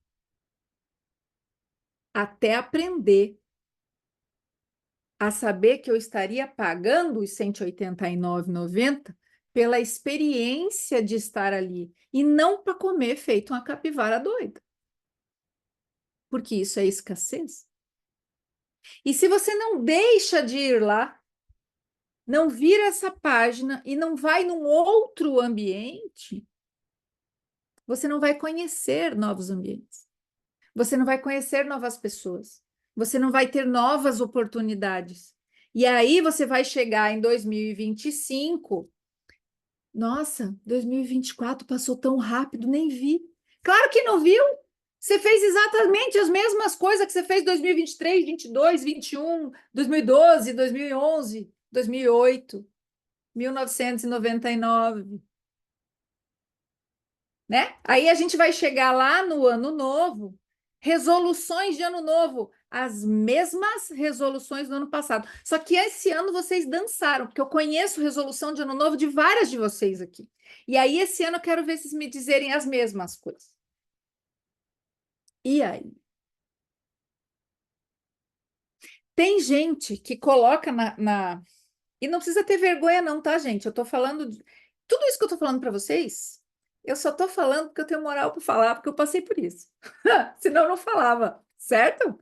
até aprender a saber que eu estaria pagando os 189,90 pela experiência de estar ali e não para comer feito uma capivara doida. Porque isso é escassez. E se você não deixa de ir lá, não vira essa página e não vai num outro ambiente, você não vai conhecer novos ambientes. Você não vai conhecer novas pessoas. Você não vai ter novas oportunidades. E aí você vai chegar em 2025. Nossa, 2024 passou tão rápido, nem vi. Claro que não viu. Você fez exatamente as mesmas coisas que você fez em 2023, 22, 21, 2012, 2011, 2008, 1999, né? Aí a gente vai chegar lá no ano novo, resoluções de ano novo, as mesmas resoluções do ano passado. Só que esse ano vocês dançaram, porque eu conheço resolução de ano novo de várias de vocês aqui. E aí esse ano eu quero ver vocês me dizerem as mesmas coisas. E aí? Tem gente que coloca E não precisa ter vergonha, não, tá, gente? Eu tô falando. Tudo isso que eu tô falando para vocês, eu só tô falando porque eu tenho moral para falar, porque eu passei por isso. Senão eu não falava, certo?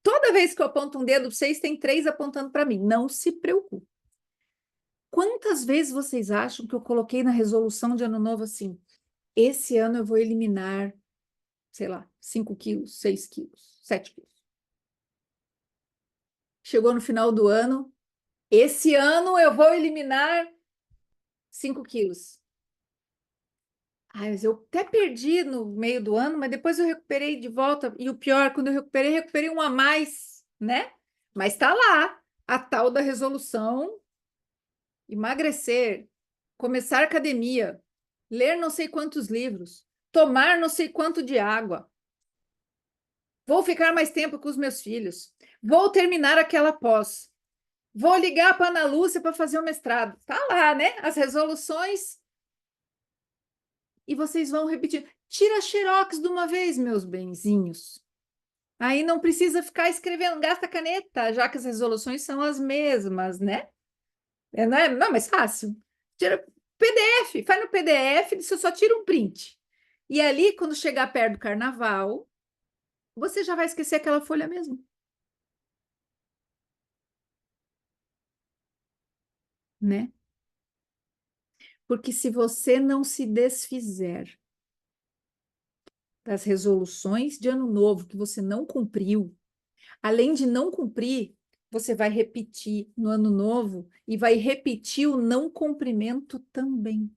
Toda vez que eu aponto um dedo para vocês, tem três apontando para mim. Não se preocupe. Quantas vezes vocês acham que eu coloquei na resolução de ano novo assim? Esse ano eu vou eliminar, sei lá, 5 quilos, 6 quilos, 7 quilos. Chegou no final do ano, esse ano eu vou eliminar 5 quilos. Ai, mas eu até perdi no meio do ano, mas depois eu recuperei de volta. E o pior, quando eu recuperei um a mais, né? Mas está lá, a tal da resolução: emagrecer, começar academia, ler não sei quantos livros, tomar não sei quanto de água. Vou ficar mais tempo com os meus filhos. Vou terminar aquela pós. Vou ligar para a Ana Lúcia para fazer o mestrado. Tá lá, né? As resoluções. E vocês vão repetir. Tira xerox de uma vez, meus benzinhos. Aí não precisa ficar escrevendo, gasta caneta, já que as resoluções são as mesmas, né? Não, mas fácil. Tira PDF, faz no PDF, você só tira um print. E ali, quando chegar perto do carnaval, você já vai esquecer aquela folha mesmo. Né? Porque se você não se desfizer das resoluções de ano novo que você não cumpriu, além de não cumprir, você vai repetir no ano novo e vai repetir o não cumprimento também.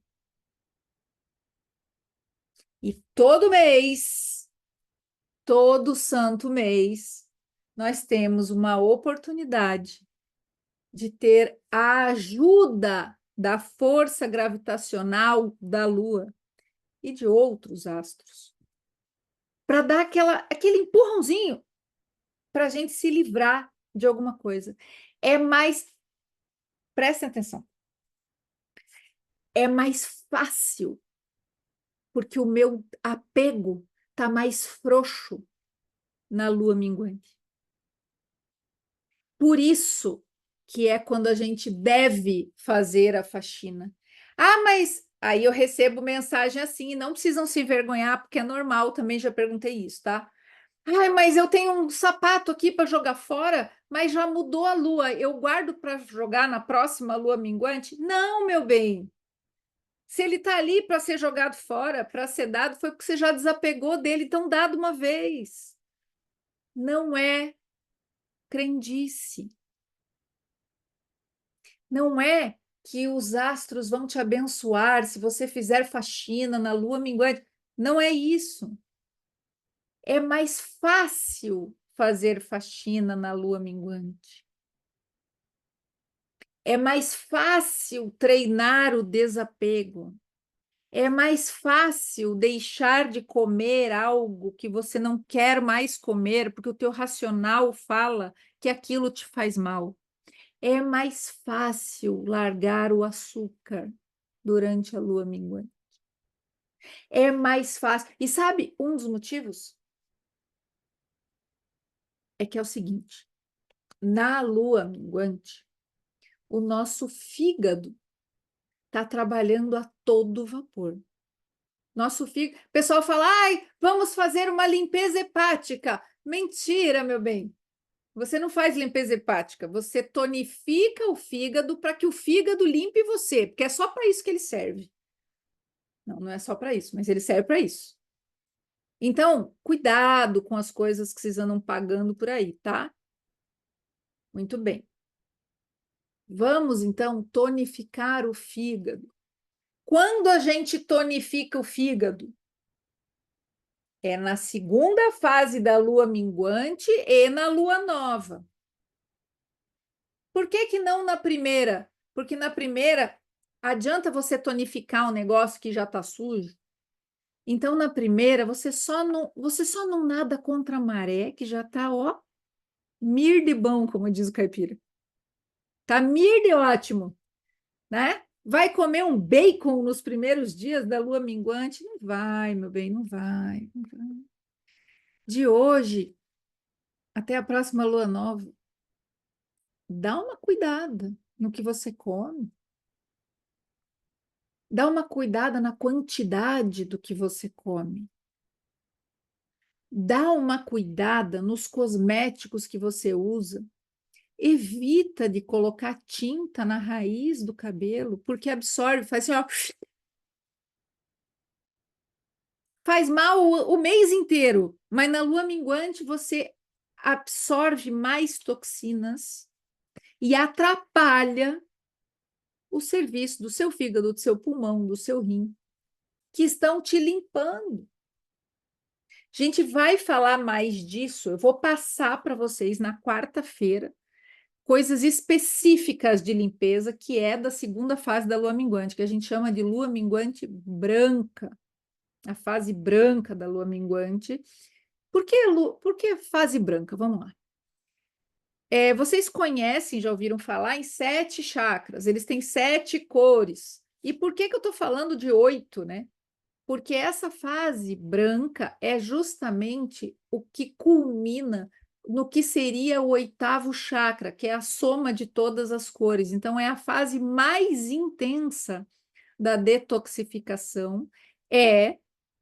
E todo santo mês, nós temos uma oportunidade de ter a ajuda da força gravitacional da Lua e de outros astros para dar aquele empurrãozinho para a gente se livrar de alguma coisa. Prestem atenção, é mais fácil, porque o meu apego está mais frouxo na lua minguante. Por isso que é quando a gente deve fazer a faxina. Ah, mas aí eu recebo mensagem assim, e não precisam se envergonhar, porque é normal, também já perguntei isso, tá? Ai, mas eu tenho um sapato aqui para jogar fora, mas já mudou a lua. Eu guardo para jogar na próxima lua minguante? Não, meu bem. Se ele está ali para ser jogado fora, para ser dado, foi porque você já desapegou dele, então dado uma vez. Não é crendice. Não é que os astros vão te abençoar se você fizer faxina na lua minguante. Não é isso. É mais fácil fazer faxina na lua minguante. É mais fácil treinar o desapego. É mais fácil deixar de comer algo que você não quer mais comer, porque o teu racional fala que aquilo te faz mal. É mais fácil largar o açúcar durante a lua minguante. É mais fácil. E sabe, um dos motivos é que é o seguinte: na lua minguante, o nosso fígado está trabalhando a todo vapor. Nosso fígado. O pessoal fala, ai, vamos fazer uma limpeza hepática. Mentira, meu bem. Você não faz limpeza hepática, você tonifica o fígado para que o fígado limpe você, porque é só para isso que ele serve. Não, não é só para isso, mas ele serve para isso. Então, cuidado com as coisas que vocês andam pagando por aí, tá? Muito bem. Vamos, então, tonificar o fígado. Quando a gente tonifica o fígado? É na segunda fase da lua minguante e na lua nova. Por que que não na primeira? Porque na primeira adianta você tonificar um negócio que já está sujo. Então, na primeira, você só não nada contra a maré, que já está, ó, mir de bom, como diz o caipira. Tá mir de ótimo, né? Vai comer um bacon nos primeiros dias da lua minguante? Não vai, meu bem, não vai. Não vai. De hoje até a próxima lua nova, dá uma cuidada no que você come. Dá uma cuidada na quantidade do que você come. Dá uma cuidada nos cosméticos que você usa. Evita de colocar tinta na raiz do cabelo, porque absorve, faz assim, ó, faz mal o mês inteiro, mas na lua minguante você absorve mais toxinas e atrapalha o serviço do seu fígado, do seu pulmão, do seu rim, que estão te limpando. A gente vai falar mais disso, eu vou passar para vocês na quarta-feira coisas específicas de limpeza, que é da segunda fase da lua minguante, que a gente chama de lua minguante branca, a fase branca da lua minguante. Por que fase branca? Vamos lá. Vocês conhecem, já ouviram falar em 7 chakras, eles têm 7 cores. E por que eu estou falando de 8, né? Porque essa fase branca é justamente o que culmina no que seria o 8º chakra, que é a soma de todas as cores. Então, é a fase mais intensa da detoxificação, é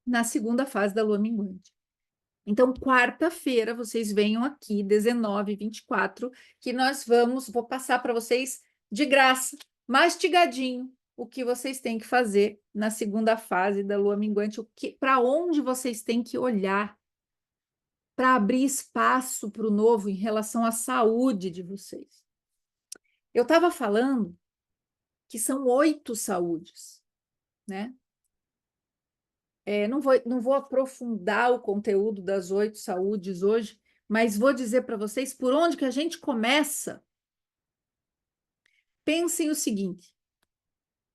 na segunda fase da lua minguante. Então, quarta-feira, vocês venham aqui, 19 e 24, que vou passar para vocês de graça, mastigadinho, o que vocês têm que fazer na segunda fase da lua minguante, para onde vocês têm que olhar para abrir espaço para o novo em relação à saúde de vocês. Eu estava falando que são 8 saúdes, né? Não vou aprofundar o conteúdo das 8 saúdes hoje, mas vou dizer para vocês por onde que a gente começa. Pensem o seguinte: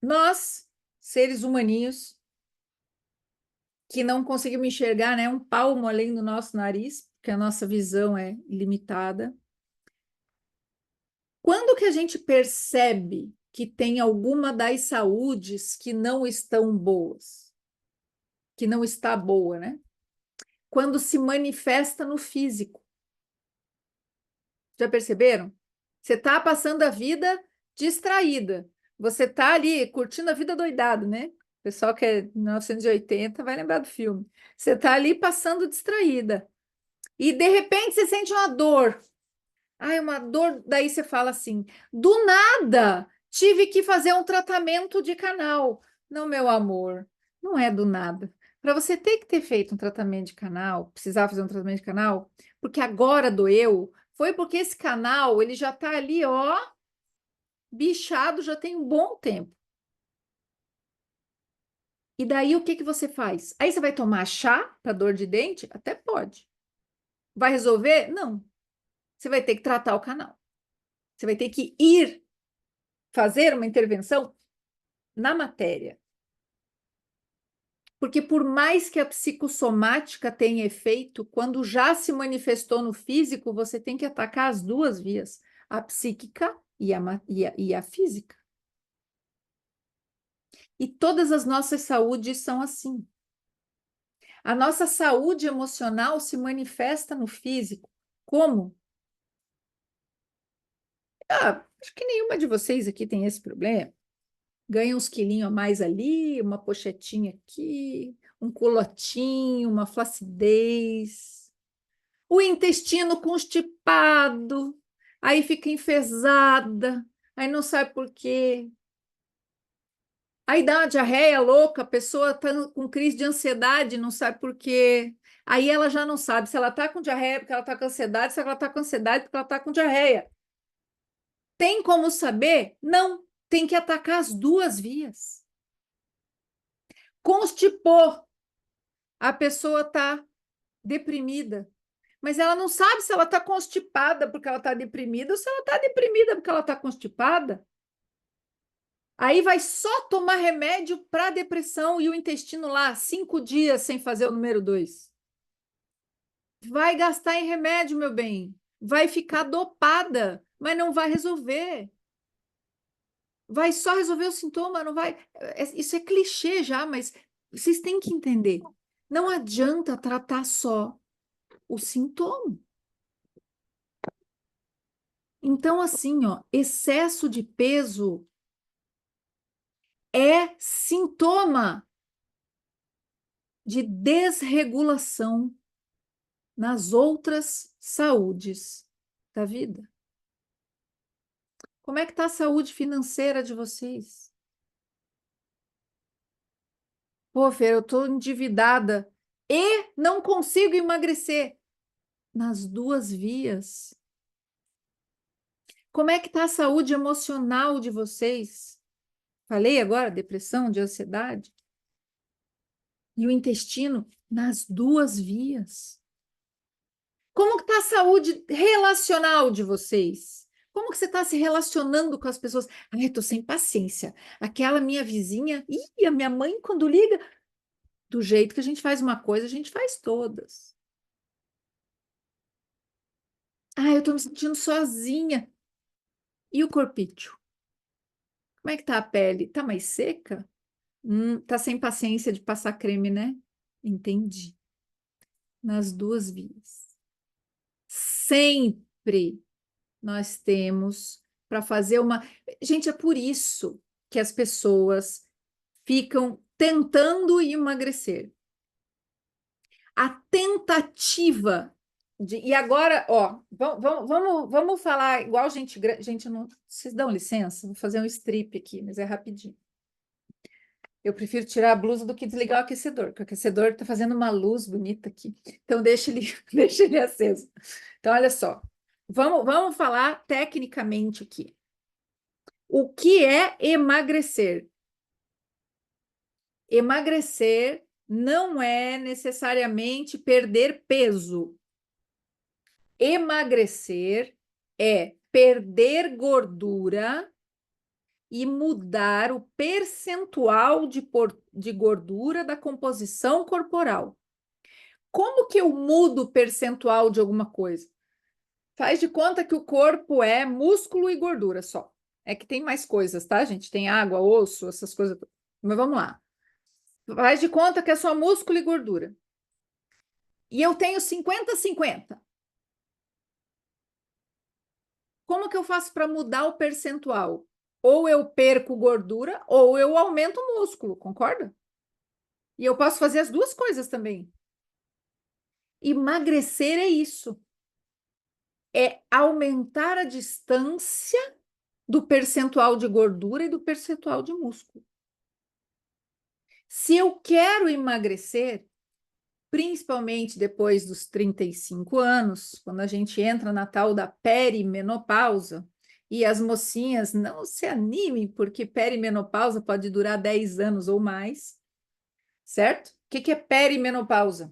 nós, seres humaninhos, que não conseguimos enxergar, né, um palmo além do nosso nariz, porque a nossa visão é limitada. Quando que a gente percebe que tem alguma das saúdes que não estão boas? Que não está boa, né? Quando se manifesta no físico. Já perceberam? Você está passando a vida distraída. Você está ali curtindo a vida doidado, né? O pessoal que é de 1980 vai lembrar do filme. Você está ali passando distraída. E de repente você sente uma dor. Ai, uma dor. Daí você fala assim: do nada, tive que fazer um tratamento de canal. Não, meu amor, não é do nada. Para você ter que ter feito um tratamento de canal, precisar fazer um tratamento de canal, porque agora doeu, foi porque esse canal ele já está ali, ó, bichado já tem um bom tempo. E daí o que que você faz? Aí você vai tomar chá para dor de dente? Até pode. Vai resolver? Não. Você vai ter que tratar o canal. Você vai ter que ir fazer uma intervenção na matéria. Porque por mais que a psicossomática tenha efeito, quando já se manifestou no físico, você tem que atacar as duas vias, a psíquica e a física. E todas as nossas saúdes são assim. A nossa saúde emocional se manifesta no físico. Como? Acho que nenhuma de vocês aqui tem esse problema. Ganha uns quilinhos a mais ali, uma pochetinha aqui, um culotinho, uma flacidez. O intestino constipado, aí fica enfesada, aí não sabe por quê. Aí dá uma diarreia louca, a pessoa está com crise de ansiedade, não sabe por quê. Aí ela já não sabe se ela está com diarreia porque ela está com ansiedade, se ela está com ansiedade porque ela está com diarreia. Tem como saber? Não, tem que atacar as duas vias. Constipou, a pessoa está deprimida, mas ela não sabe se ela está constipada porque ela está deprimida ou se ela está deprimida porque ela está constipada. Aí vai só tomar remédio para depressão e o intestino lá 5 dias sem fazer o número 2. Vai gastar em remédio, meu bem. Vai ficar dopada, mas não vai resolver. Vai só resolver o sintoma, não vai. Isso é clichê já, mas vocês têm que entender. Não adianta tratar só o sintoma. Então, assim, ó, excesso de peso é sintoma de desregulação nas outras saúdes da vida. Como é que está a saúde financeira de vocês? Pô, Fer, eu estou endividada e não consigo emagrecer. Nas duas vias. Como é que está a saúde emocional de vocês? Falei agora, depressão, de ansiedade. E o intestino nas duas vias. Como que está a saúde relacional de vocês? Como que você está se relacionando com as pessoas? Ai, estou sem paciência. Aquela minha vizinha, a minha mãe, quando liga, do jeito que a gente faz uma coisa, a gente faz todas. Ai, eu estou me sentindo sozinha. E o corpício? Como é que tá a pele? Tá mais seca? Tá sem paciência de passar creme, né? Entendi. Nas duas vias. Sempre nós temos para fazer uma. Gente, é por isso que as pessoas ficam tentando emagrecer. A tentativa de. E agora, ó, vamos falar igual gente grande. Gente, não. Vocês dão licença? Vou fazer um strip aqui, mas é rapidinho. Eu prefiro tirar a blusa do que desligar o aquecedor, porque o aquecedor está fazendo uma luz bonita aqui. Então, deixa ele, deixa ele aceso. Então, olha só. Vamos falar tecnicamente aqui. O que é emagrecer? Emagrecer não é necessariamente perder peso. Emagrecer é perder gordura e mudar o percentual de gordura da composição corporal. Como que eu mudo o percentual de alguma coisa? Faz de conta que o corpo é músculo e gordura só. É que tem mais coisas, tá, gente? Tem água, osso, essas coisas. Mas vamos lá. Faz de conta que é só músculo e gordura. E eu tenho 50-50. Como que eu faço para mudar o percentual? Ou eu perco gordura, ou eu aumento o músculo, concorda? E eu posso fazer as duas coisas também. Emagrecer é isso. É aumentar a distância do percentual de gordura e do percentual de músculo. Se eu quero emagrecer, principalmente depois dos 35 anos, quando a gente entra na tal da perimenopausa, e as mocinhas não se animem, porque perimenopausa pode durar 10 anos ou mais, certo? O que é perimenopausa?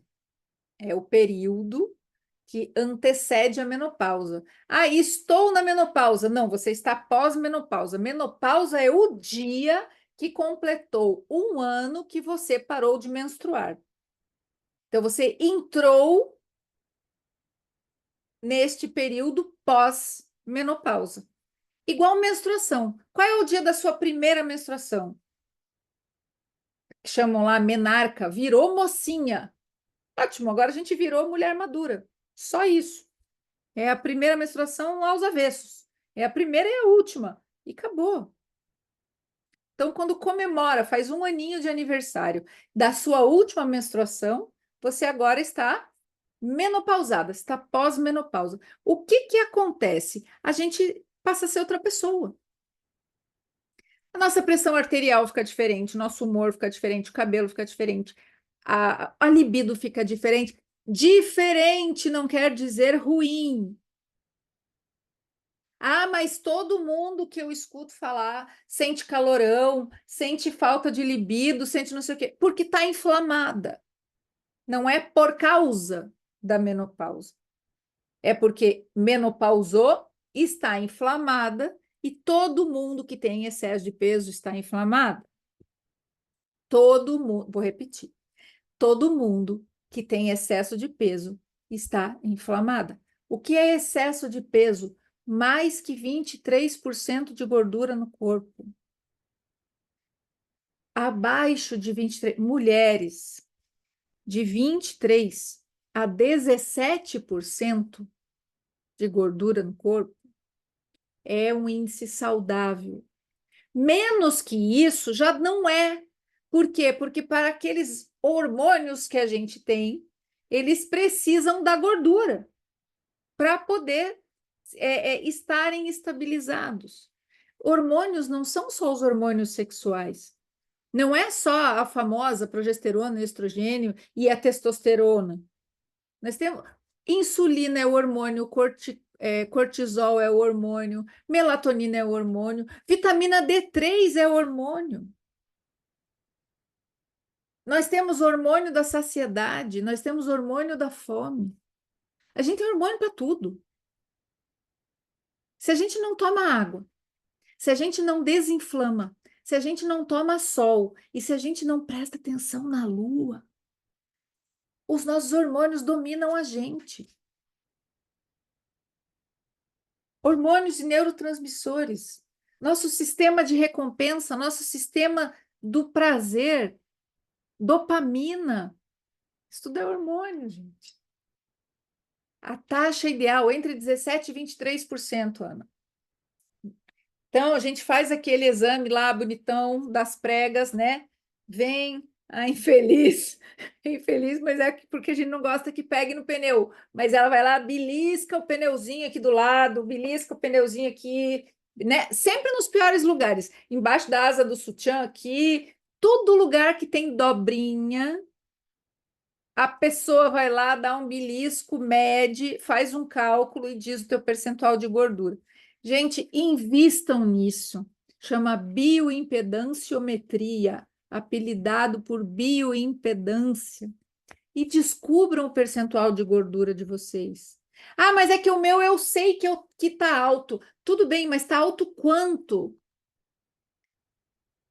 É o período que antecede a menopausa. Ah, estou na menopausa. Não, você está pós-menopausa. Menopausa é o dia que completou um ano que você parou de menstruar. Então, você entrou neste período pós-menopausa. Igual menstruação. Qual é o dia da sua primeira menstruação? Que chamam lá menarca, virou mocinha. Ótimo, agora a gente virou mulher madura. Só isso. É a primeira menstruação aos avessos. É a primeira e a última. E acabou. Então, quando comemora, faz um aninho de aniversário da sua última menstruação, você agora está menopausada, está pós-menopausa. O que que acontece? A gente passa a ser outra pessoa. A nossa pressão arterial fica diferente, nosso humor fica diferente, o cabelo fica diferente, a libido fica diferente. Diferente não quer dizer ruim. Ah, mas todo mundo que eu escuto falar sente calorão, sente falta de libido, sente não sei o quê, porque está inflamada. Não é por causa da menopausa. É porque menopausou, está inflamada e todo mundo que tem excesso de peso está inflamado. Todo mundo, vou repetir, todo mundo que tem excesso de peso está inflamada. O que é excesso de peso? Mais que 23% de gordura no corpo. Abaixo de 23, mulheres de 23 a 17% de gordura no corpo é um índice saudável. Menos que isso já não é. Por quê? Porque para aqueles hormônios que a gente tem, eles precisam da gordura para poder estarem estabilizados. Hormônios não são só os hormônios sexuais. Não é só a famosa progesterona, estrogênio e a testosterona. Nós temos insulina é o hormônio, cortisol é o hormônio, melatonina é o hormônio, vitamina D3 é o hormônio. Nós temos hormônio da saciedade, nós temos hormônio da fome. A gente tem hormônio para tudo. Se a gente não toma água, se a gente não desinflama, se a gente não toma sol e se a gente não presta atenção na lua, os nossos hormônios dominam a gente. Hormônios e neurotransmissores. Nosso sistema de recompensa, nosso sistema do prazer, dopamina. Isso tudo é hormônio, gente. A taxa ideal entre 17% e 23%, Ana. Então, a gente faz aquele exame lá, bonitão, das pregas, né? Vem a infeliz, infeliz, mas é porque a gente não gosta que pegue no pneu. Mas ela vai lá, belisca o pneuzinho aqui do lado, belisca o pneuzinho aqui, né? Sempre nos piores lugares, embaixo da asa do sutiã aqui, todo lugar que tem dobrinha, a pessoa vai lá, dá um belisco, mede, faz um cálculo e diz o teu percentual de gordura. Gente, invistam nisso. Chama bioimpedanciometria, apelidado por bioimpedância. E descubram o percentual de gordura de vocês. Ah, mas é que o meu eu sei que está alto. Tudo bem, mas está alto quanto?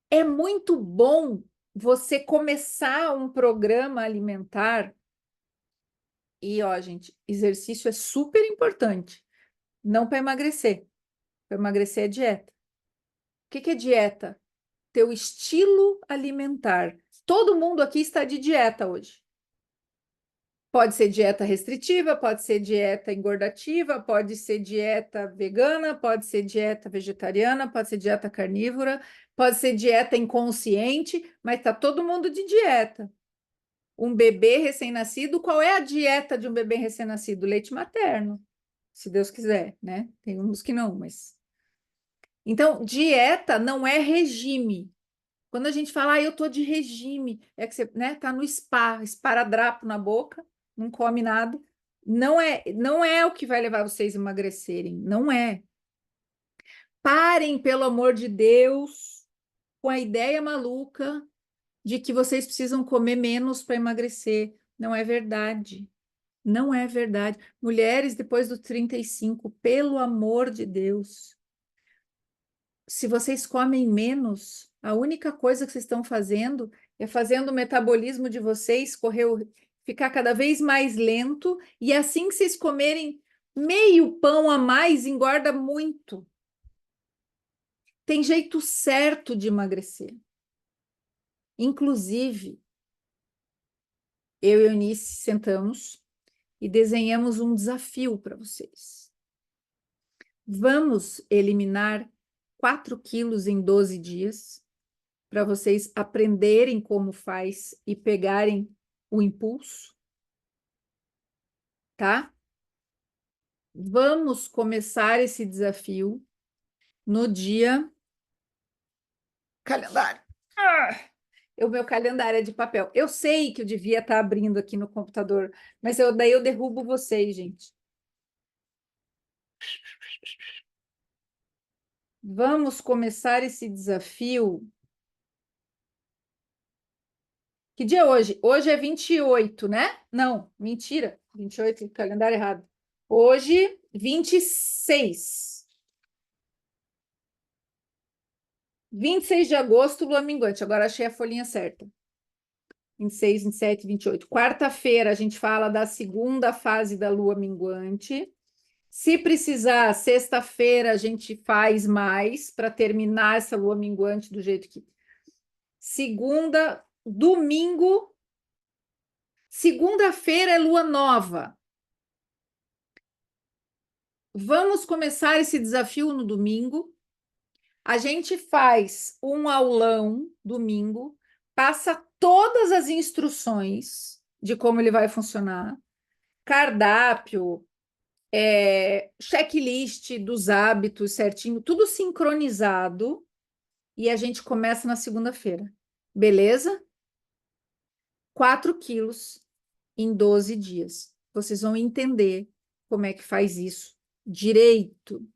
É muito bom você começar um programa alimentar. E, ó, gente, exercício é super importante. Não para emagrecer. Para emagrecer é dieta. O que é dieta? Teu estilo alimentar. Todo mundo aqui está de dieta hoje. Pode ser dieta restritiva, pode ser dieta engordativa, pode ser dieta vegana, pode ser dieta vegetariana, pode ser dieta carnívora, pode ser dieta inconsciente, mas está todo mundo de dieta. Um bebê recém-nascido, qual é a dieta de um bebê recém-nascido? Leite materno, se Deus quiser, né? Tem uns que não, mas... Então, dieta não é regime. Quando a gente fala, eu tô de regime, é que você, né, tá no spa, esparadrapo na boca, não come nada. Não é o que vai levar vocês a emagrecerem, não é. Parem, pelo amor de Deus, com a ideia maluca de que vocês precisam comer menos para emagrecer. Não é verdade. Não é verdade. Mulheres depois dos 35, pelo amor de Deus, se vocês comem menos, a única coisa que vocês estão fazendo é fazendo o metabolismo de vocês ficar cada vez mais lento, e assim que vocês comerem meio pão a mais, engorda muito. Tem jeito certo de emagrecer. Inclusive, eu e a Eunice sentamos e desenhamos um desafio para vocês. Vamos eliminar 4 quilos em 12 dias, para vocês aprenderem como faz e pegarem o impulso, tá? Vamos começar esse desafio no dia... Calendário. O meu calendário é de papel. Eu sei que eu devia estar abrindo aqui no computador, mas daí eu derrubo vocês, gente. Vamos começar esse desafio. Que dia é hoje? Hoje é 28, né? Não, mentira. 28, calendário errado. Hoje, 26. 26 de agosto, lua minguante. Agora achei a folhinha certa. 26, 27, 28. Quarta-feira, a gente fala da segunda fase da lua minguante. Se precisar, sexta-feira, a gente faz mais para terminar essa lua minguante do jeito que... Domingo... Segunda-feira é lua nova. Vamos começar esse desafio no domingo. A gente faz um aulão domingo, passa todas as instruções de como ele vai funcionar, cardápio, checklist dos hábitos certinho, tudo sincronizado, e a gente começa na segunda-feira. Beleza? 4 quilos em 12 dias. Vocês vão entender como é que faz isso direito.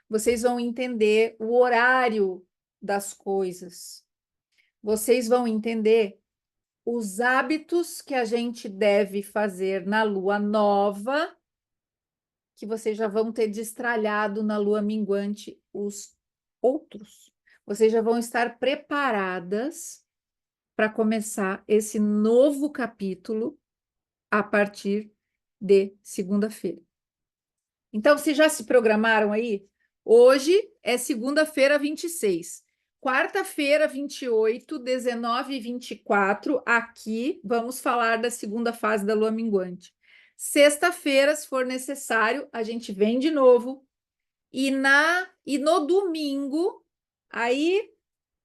Vocês vão entender o horário das coisas. Vocês vão entender os hábitos que a gente deve fazer na lua nova, que vocês já vão ter destralhado na lua minguante os outros. Vocês já vão estar preparadas para começar esse novo capítulo a partir de segunda-feira. Então, vocês já se programaram aí? Hoje é segunda-feira, 26. Quarta-feira, 28, 19 e 24, aqui vamos falar da segunda fase da lua minguante. Sexta-feira, se for necessário, a gente vem de novo. E no domingo, aí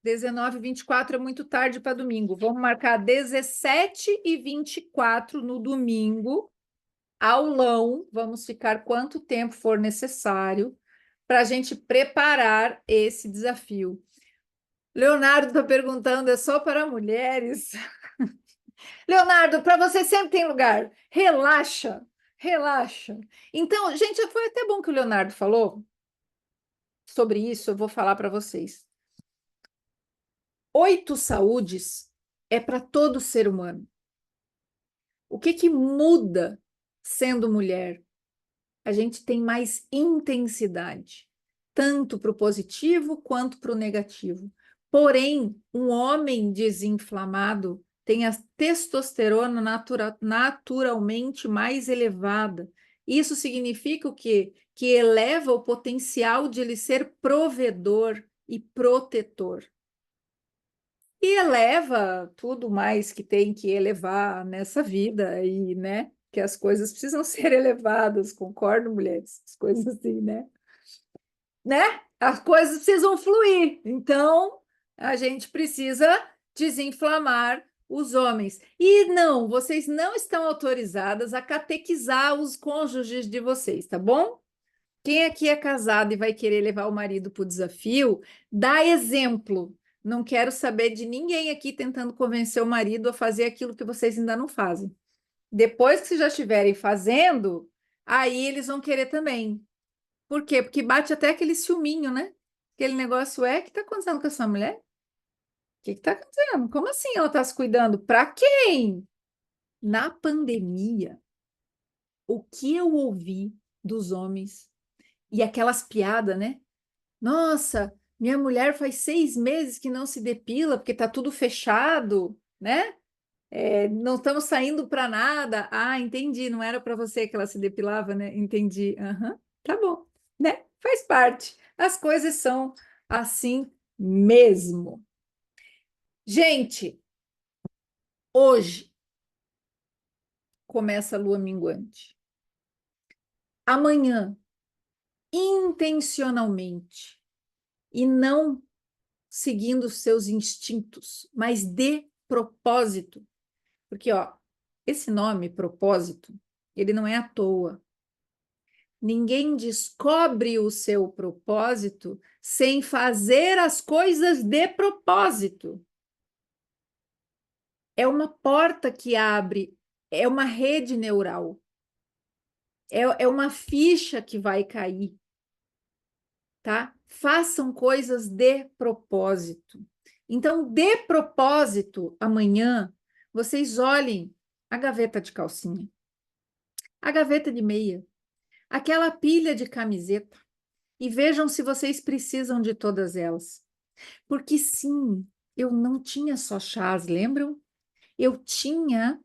19 e 24 é muito tarde para domingo. Vamos marcar 17 e 24 no domingo. Aulão, vamos ficar quanto tempo for necessário para a gente preparar esse desafio. Leonardo está perguntando, é só para mulheres? Leonardo, para você sempre tem lugar. Relaxa, relaxa. Então, gente, foi até bom que o Leonardo falou sobre isso, eu vou falar para vocês. 8 saúdes é para todo ser humano. O que muda sendo mulher? A gente tem mais intensidade, tanto para o positivo quanto para o negativo. Porém, um homem desinflamado tem a testosterona naturalmente mais elevada. Isso significa o quê? Que eleva o potencial de ele ser provedor e protetor. E eleva tudo mais que tem que elevar nessa vida, e, né? porque as coisas precisam ser elevadas, concordo, mulheres? As coisas assim, né? As coisas precisam fluir. Então, a gente precisa desinflamar os homens. E não, vocês não estão autorizadas a catequizar os cônjuges de vocês, tá bom? Quem aqui é casado e vai querer levar o marido para o desafio, dá exemplo. Não quero saber de ninguém aqui tentando convencer o marido a fazer aquilo que vocês ainda não fazem. Depois que vocês já estiverem fazendo, aí eles vão querer também. Por quê? Porque bate até aquele ciúminho, né? Aquele negócio o que está acontecendo com essa mulher? O que está acontecendo? Como assim ela está se cuidando? Para quem? Na pandemia, o que eu ouvi dos homens e aquelas piadas, né? Nossa, minha mulher faz 6 meses que não se depila porque tá tudo fechado, né? Não estamos saindo para nada. Ah, entendi. Não era para você que ela se depilava, né? Entendi. Aham, tá bom, né? Faz parte. As coisas são assim mesmo. Gente, hoje começa a lua minguante. Amanhã, intencionalmente, e não seguindo os seus instintos, mas de propósito. Porque, ó, esse nome, propósito, ele não é à toa. Ninguém descobre o seu propósito sem fazer as coisas de propósito. É uma porta que abre, é uma rede neural, é uma ficha que vai cair, tá? Façam coisas de propósito. Então, de propósito, amanhã, vocês olhem a gaveta de calcinha, a gaveta de meia, aquela pilha de camiseta e vejam se vocês precisam de todas elas. Porque sim, eu não tinha só chás, lembram? Eu tinha.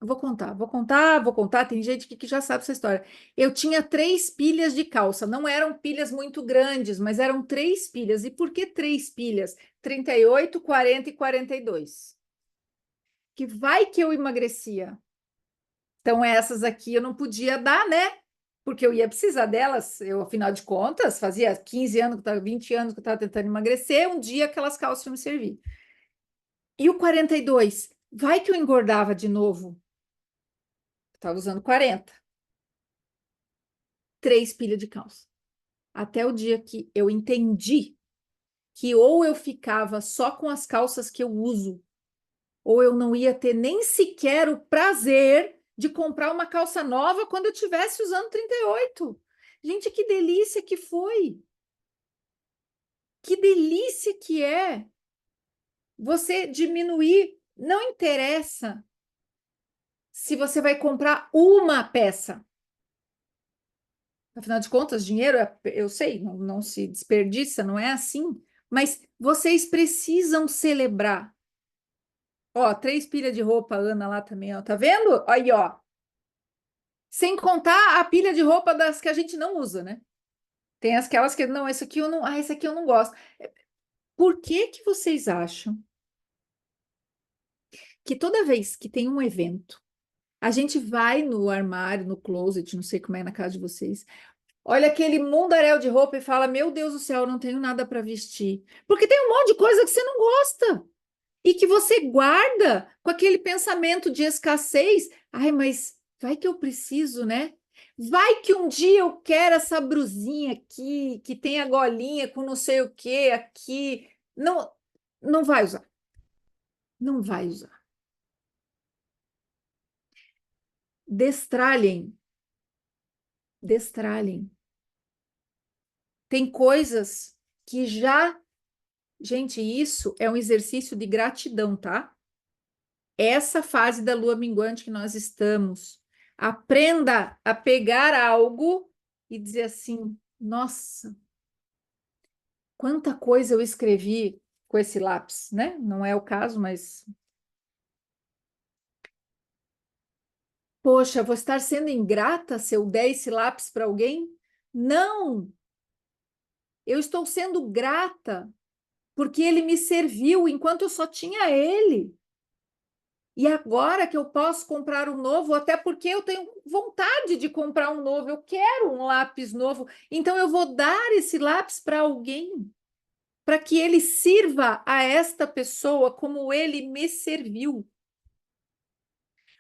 Vou contar. Tem gente que já sabe essa história. Eu tinha 3 pilhas de calça. Não eram pilhas muito grandes, mas eram 3 pilhas. E por que 3 pilhas? 38, 40 e 42. Que vai que eu emagrecia. Então, essas aqui eu não podia dar, né? Porque eu ia precisar delas. Eu, afinal de contas, fazia 15 anos, 20 anos que eu estava tentando emagrecer. Um dia aquelas calças iam me servir. E o 42? Vai que eu engordava de novo. Estava usando 40. 3 pilhas de calça. Até o dia que eu entendi que ou eu ficava só com as calças que eu uso, ou eu não ia ter nem sequer o prazer de comprar uma calça nova quando eu estivesse usando 38. Gente, que delícia que foi! Que delícia que é você diminuir. Não interessa se você vai comprar uma peça. Afinal de contas, dinheiro, eu sei, não se desperdiça, não é assim. Mas vocês precisam celebrar. Ó, 3 pilhas de roupa, Ana lá também, ó. Tá vendo? Aí, ó. Sem contar a pilha de roupa das que a gente não usa, né? Tem aquelas que, não, esse aqui eu não, esse aqui eu não gosto. Por que que vocês acham que toda vez que tem um evento, a gente vai no armário, no closet, não sei como é na casa de vocês, olha aquele mundaréu de roupa e fala: Meu Deus do céu, eu não tenho nada para vestir. Porque tem um monte de coisa que você não gosta e que você guarda com aquele pensamento de escassez. Ai, mas vai que eu preciso, né? Vai que um dia eu quero essa brusinha aqui, que tem a golinha com não sei o que aqui. Não, não vai usar. Não vai usar. Destralhem. Destralhem. Tem coisas que já. Gente, isso é um exercício de gratidão, tá? Essa fase da lua minguante que nós estamos. Aprenda a pegar algo e dizer assim: nossa, quanta coisa eu escrevi com esse lápis, né? Não é o caso, mas. Poxa, vou estar sendo ingrata se eu der esse lápis para alguém? Não! Eu estou sendo grata porque ele me serviu enquanto eu só tinha ele. E agora que eu posso comprar um novo, até porque eu tenho vontade de comprar um novo, eu quero um lápis novo, então eu vou dar esse lápis para alguém, para que ele sirva a esta pessoa como ele me serviu.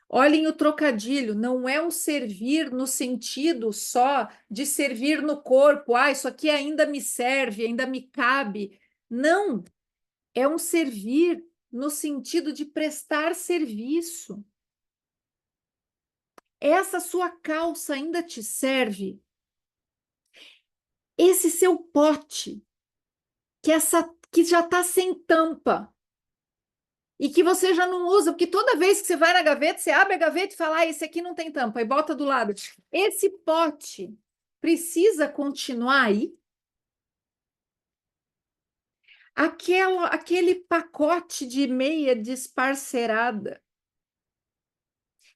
Olhem o trocadilho, não é um servir no sentido só de servir no corpo, isso aqui ainda me serve, ainda me cabe. Não, é um servir no sentido de prestar serviço. Essa sua calça ainda te serve? Esse seu pote, que já está sem tampa, e que você já não usa, porque toda vez que você vai na gaveta, você abre a gaveta e fala, esse aqui não tem tampa, e bota do lado. Esse pote precisa continuar aí? Aquele pacote de meia desparcerada,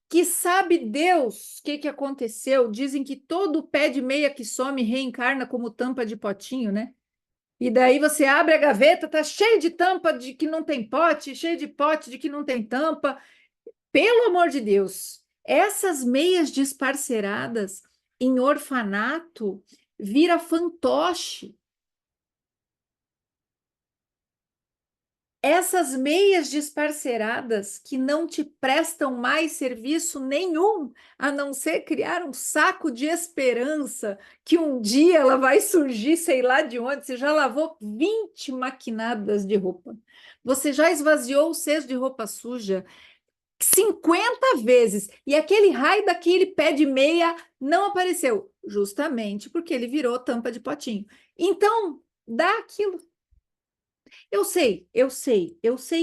que sabe Deus o que aconteceu. Dizem que todo pé de meia que some reencarna como tampa de potinho, né? E daí você abre a gaveta, tá cheio de tampa de que não tem pote, cheio de pote de que não tem tampa. Pelo amor de Deus, essas meias desparceradas em orfanato vira fantoche. Essas meias desparceradas que não te prestam mais serviço nenhum, a não ser criar um saco de esperança que um dia ela vai surgir, sei lá de onde. Você já lavou 20 maquinadas de roupa. Você já esvaziou o cesto de roupa suja 50 vezes. E aquele raio daquele pé de meia não apareceu, justamente porque ele virou tampa de potinho. Então, dá aquilo. Eu sei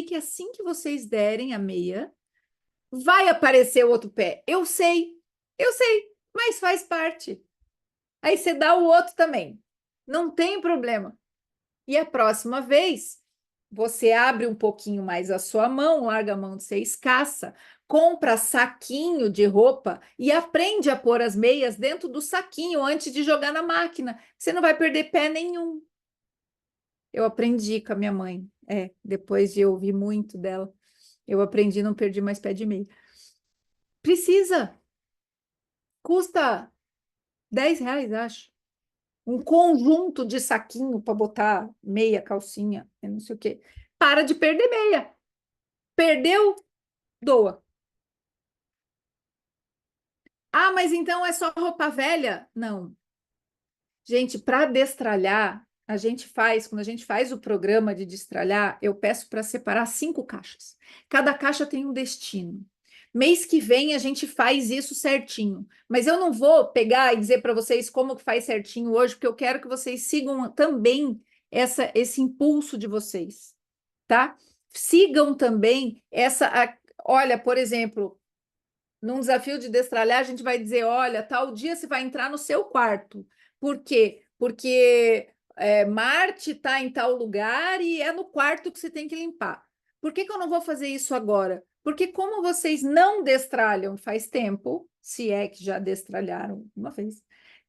que assim que vocês derem a meia, vai aparecer o outro pé. Eu sei, mas faz parte. Aí você dá o outro também. Não tem problema. E a próxima vez, você abre um pouquinho mais a sua mão, larga a mão de ser escassa, compra saquinho de roupa e aprende a pôr as meias dentro do saquinho antes de jogar na máquina. Você não vai perder pé nenhum. Eu aprendi com a minha mãe, depois de ouvir muito dela, eu aprendi, não perdi mais pé de meia. Precisa, custa R$ 10, acho. Um conjunto de saquinho para botar meia, calcinha, não sei o quê. Para de perder meia. Perdeu, doa. Mas então é só roupa velha? Não. Gente, para destralhar, quando a gente faz o programa de destralhar, eu peço para separar 5 caixas. Cada caixa tem um destino. Mês que vem a gente faz isso certinho, mas eu não vou pegar e dizer para vocês como que faz certinho hoje, porque eu quero que vocês sigam também esse impulso de vocês, tá? Sigam também olha, por exemplo, num desafio de destralhar, a gente vai dizer, olha, tal dia você vai entrar no seu quarto. Por quê? Porque Marte está em tal lugar e é no quarto que você tem que limpar. Por que eu não vou fazer isso agora? Porque como vocês não destralham faz tempo, se é que já destralharam uma vez,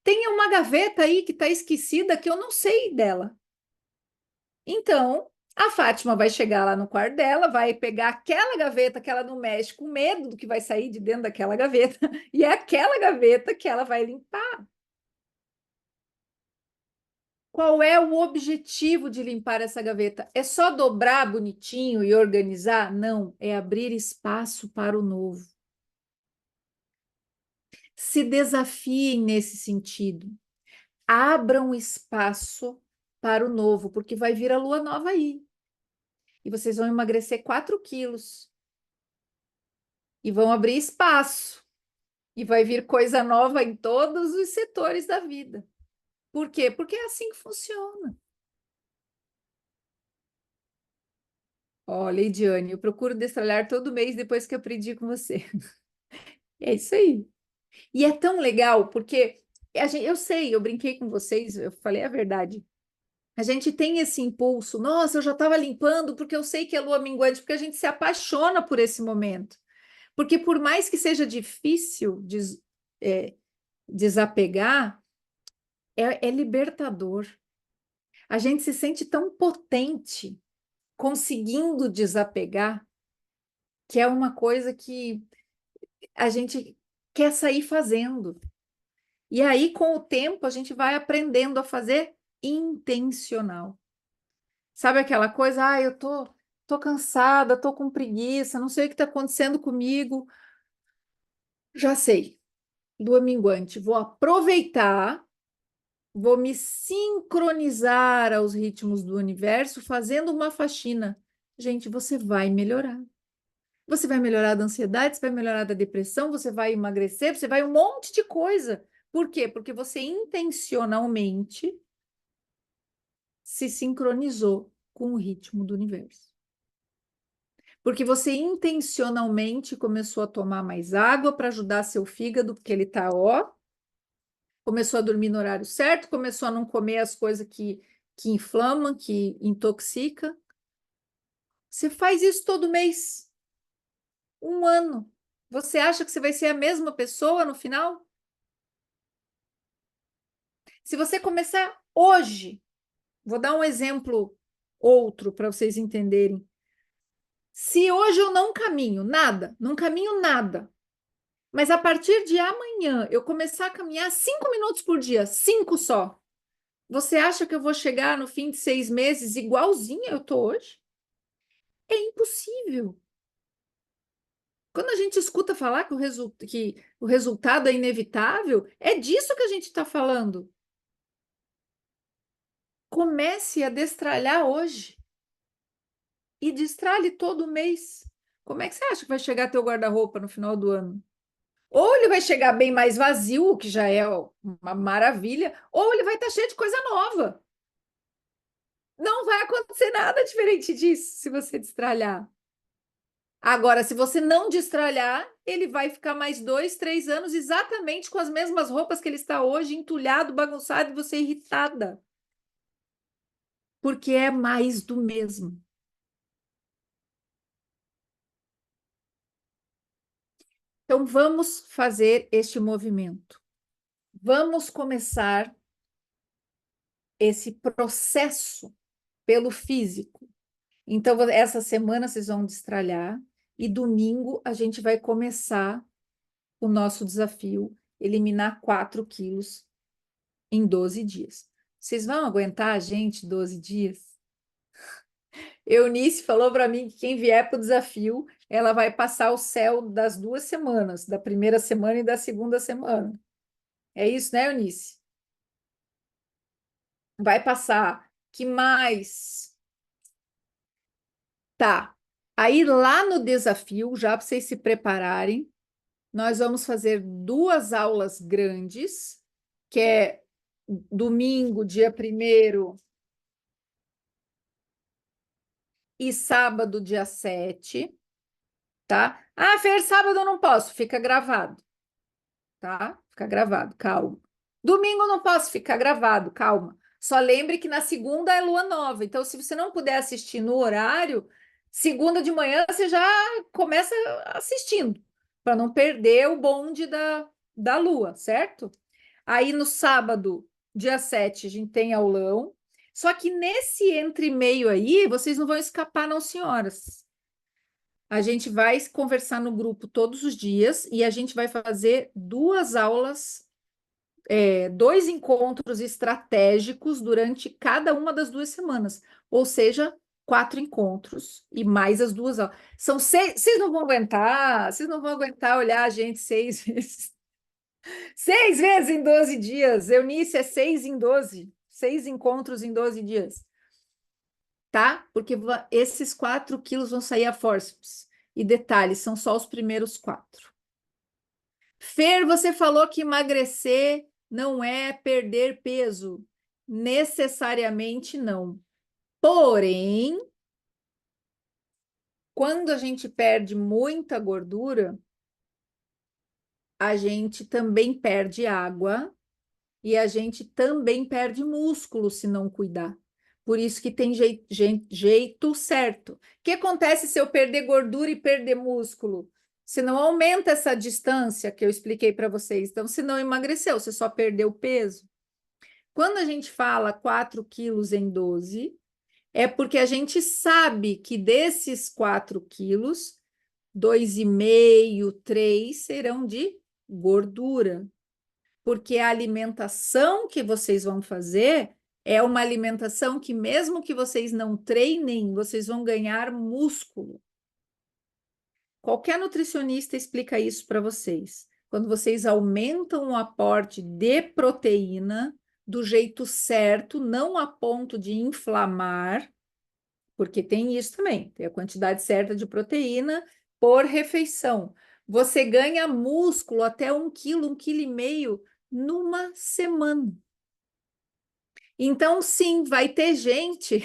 tem uma gaveta aí que está esquecida que eu não sei dela. Então, a Fátima vai chegar lá no quarto dela, vai pegar aquela gaveta que ela não mexe, com medo do que vai sair de dentro daquela gaveta, e é aquela gaveta que ela vai limpar. Qual é o objetivo de limpar essa gaveta? É só dobrar bonitinho e organizar? Não, é abrir espaço para o novo. Se desafiem nesse sentido. Abram espaço para o novo, porque vai vir a lua nova aí. E vocês vão emagrecer 4 quilos. E vão abrir espaço. E vai vir coisa nova em todos os setores da vida. Por quê? Porque é assim que funciona. Olha, Lidiane, eu procuro destralhar todo mês depois que aprendi com você. É isso aí. E é tão legal, porque eu sei, eu brinquei com vocês, eu falei a verdade. A gente tem esse impulso, nossa, eu já estava limpando porque eu sei que é lua minguante, porque a gente se apaixona por esse momento. Porque por mais que seja difícil desapegar, é libertador. A gente se sente tão potente conseguindo desapegar. que é uma coisa que a gente quer sair fazendo. E aí, com o tempo, a gente vai aprendendo a fazer intencional. Sabe aquela coisa, eu tô cansada, tô com preguiça, não sei o que está acontecendo comigo. Já sei, dominguante, vou aproveitar, vou me sincronizar aos ritmos do universo, fazendo uma faxina. Gente, você vai melhorar. Você vai melhorar da ansiedade, você vai melhorar da depressão, você vai emagrecer, você vai um monte de coisa. Por quê? Porque você intencionalmente se sincronizou com o ritmo do universo. Porque você intencionalmente começou a tomar mais água para ajudar seu fígado, porque ele está, começou a dormir no horário certo, começou a não comer as coisas que inflamam, que intoxica. Você faz isso todo mês, 1 ano. Você acha que você vai ser a mesma pessoa no final? Se você começar hoje, vou dar um exemplo outro para vocês entenderem. Se hoje eu não caminho nada, não caminho nada, mas a partir de amanhã eu começar a caminhar 5 minutos por dia, 5 só, você acha que eu vou chegar no fim de 6 meses igualzinha eu estou hoje? É impossível. Quando a gente escuta falar que o resultado é inevitável, é disso que a gente está falando. Comece a destralhar hoje e destralhe todo mês. Como é que você acha que vai chegar teu guarda-roupa no final do ano? Ou ele vai chegar bem mais vazio, o que já é uma maravilha, ou ele vai estar cheio de coisa nova. Não vai acontecer nada diferente disso se você destralhar. Agora, se você não destralhar, ele vai ficar mais 2, 3 anos exatamente com as mesmas roupas que ele está hoje, entulhado, bagunçado e você irritada. Porque é mais do mesmo. Então, vamos fazer este movimento. Vamos começar esse processo pelo físico. Então, essa semana vocês vão destralhar e domingo a gente vai começar o nosso desafio, eliminar 4 quilos em 12 dias. Vocês vão aguentar a gente 12 dias? Eunice falou para mim que quem vier para o desafio, ela vai passar o céu das 2 semanas, da primeira semana e da segunda semana. É isso, né, Eunice? Vai passar. Que mais? Tá. Aí lá no desafio, já para vocês se prepararem, nós vamos fazer 2 aulas grandes, que é domingo, dia 1º, e sábado, dia 7, tá? Fer, sábado eu não posso, fica gravado, tá? Fica gravado, calma. Domingo eu não posso, ficar gravado, calma. Só lembre que na segunda é lua nova, então se você não puder assistir no horário, segunda de manhã você já começa assistindo, para não perder o bonde da lua, certo? Aí no sábado, dia 7, a gente tem aulão. Só que nesse entre-meio aí, vocês não vão escapar, não, senhoras. A gente vai conversar no grupo todos os dias e a gente vai fazer 2 aulas, 2 encontros estratégicos durante cada uma das 2 semanas. Ou seja, 4 encontros e mais as 2 aulas. São 6, vocês não vão aguentar olhar a gente 6 vezes. 6 vezes em 12 dias. Eunice, é 6 em 12. 6 encontros em 12 dias. Tá? Porque esses 4 quilos vão sair a forceps. E detalhe, são só os primeiros 4. Fer, você falou que emagrecer não é perder peso. Necessariamente não. Porém, quando a gente perde muita gordura, a gente também perde água e a gente também perde músculo se não cuidar. Por isso que tem jeito certo. O que acontece se eu perder gordura e perder músculo? Você não aumenta essa distância que eu expliquei para vocês. Então, você não emagreceu, você só perdeu peso. Quando a gente fala 4 quilos em 12, é porque a gente sabe que desses 4 quilos, 2,5, 3 serão de gordura. Porque a alimentação que vocês vão fazer é uma alimentação que, mesmo que vocês não treinem, vocês vão ganhar músculo. Qualquer nutricionista explica isso para vocês. Quando vocês aumentam o aporte de proteína do jeito certo, não a ponto de inflamar, porque tem isso também, tem a quantidade certa de proteína por refeição. Você ganha músculo até 1 quilo, 1,5 kg numa semana. Então, sim, vai ter gente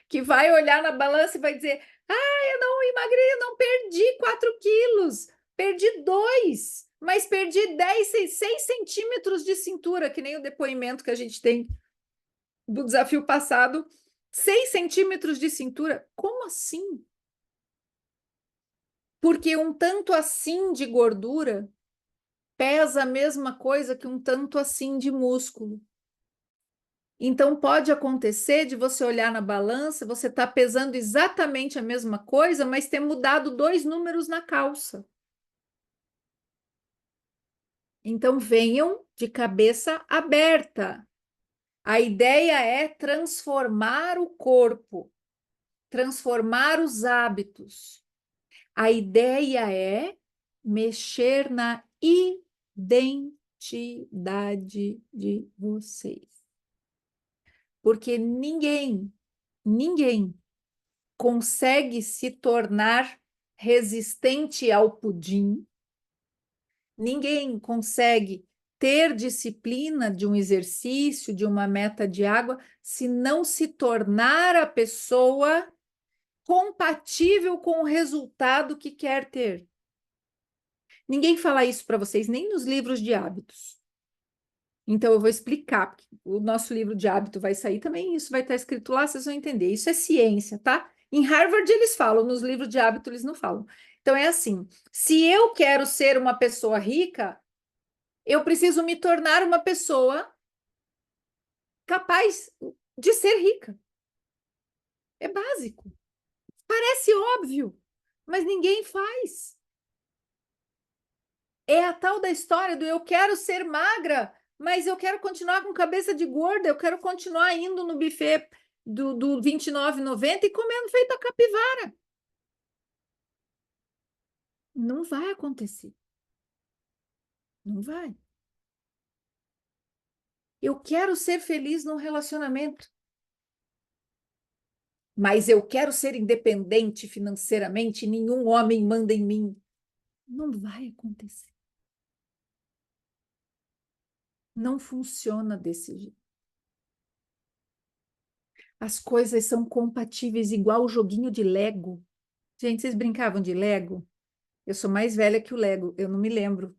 que vai olhar na balança e vai dizer: eu não emagrei, eu não perdi 4 quilos, perdi 2, mas perdi 6 centímetros de cintura, que nem o depoimento que a gente tem do desafio passado. 6 centímetros de cintura? Como assim? Porque um tanto assim de gordura pesa a mesma coisa que um tanto assim de músculo. Então, pode acontecer de você olhar na balança, você está pesando exatamente a mesma coisa, mas ter mudado 2 números na calça. Então, venham de cabeça aberta. A ideia é transformar o corpo, transformar os hábitos. A ideia é mexer na identidade de vocês. Porque ninguém consegue se tornar resistente ao pudim, ninguém consegue ter disciplina de um exercício, de uma meta de água, se não se tornar a pessoa compatível com o resultado que quer ter. Ninguém fala isso para vocês, nem nos livros de hábitos. Então, eu vou explicar, porque o nosso livro de hábito vai sair também, isso vai estar escrito lá, vocês vão entender. Isso é ciência, tá? Em Harvard eles falam, nos livros de hábito eles não falam. Então, é assim, se eu quero ser uma pessoa rica, eu preciso me tornar uma pessoa capaz de ser rica. É básico. Parece óbvio, mas ninguém faz. É a tal da história do eu quero ser magra, mas eu quero continuar com cabeça de gorda, eu quero continuar indo no buffet do R$29,90 e comendo feito a capivara. Não vai acontecer. Não vai. Eu quero ser feliz num relacionamento, mas eu quero ser independente financeiramente, nenhum homem manda em mim. Não vai acontecer. Não funciona desse jeito. As coisas são compatíveis igual o joguinho de Lego. Gente, vocês brincavam de Lego? Eu sou mais velha que o Lego, eu não me lembro.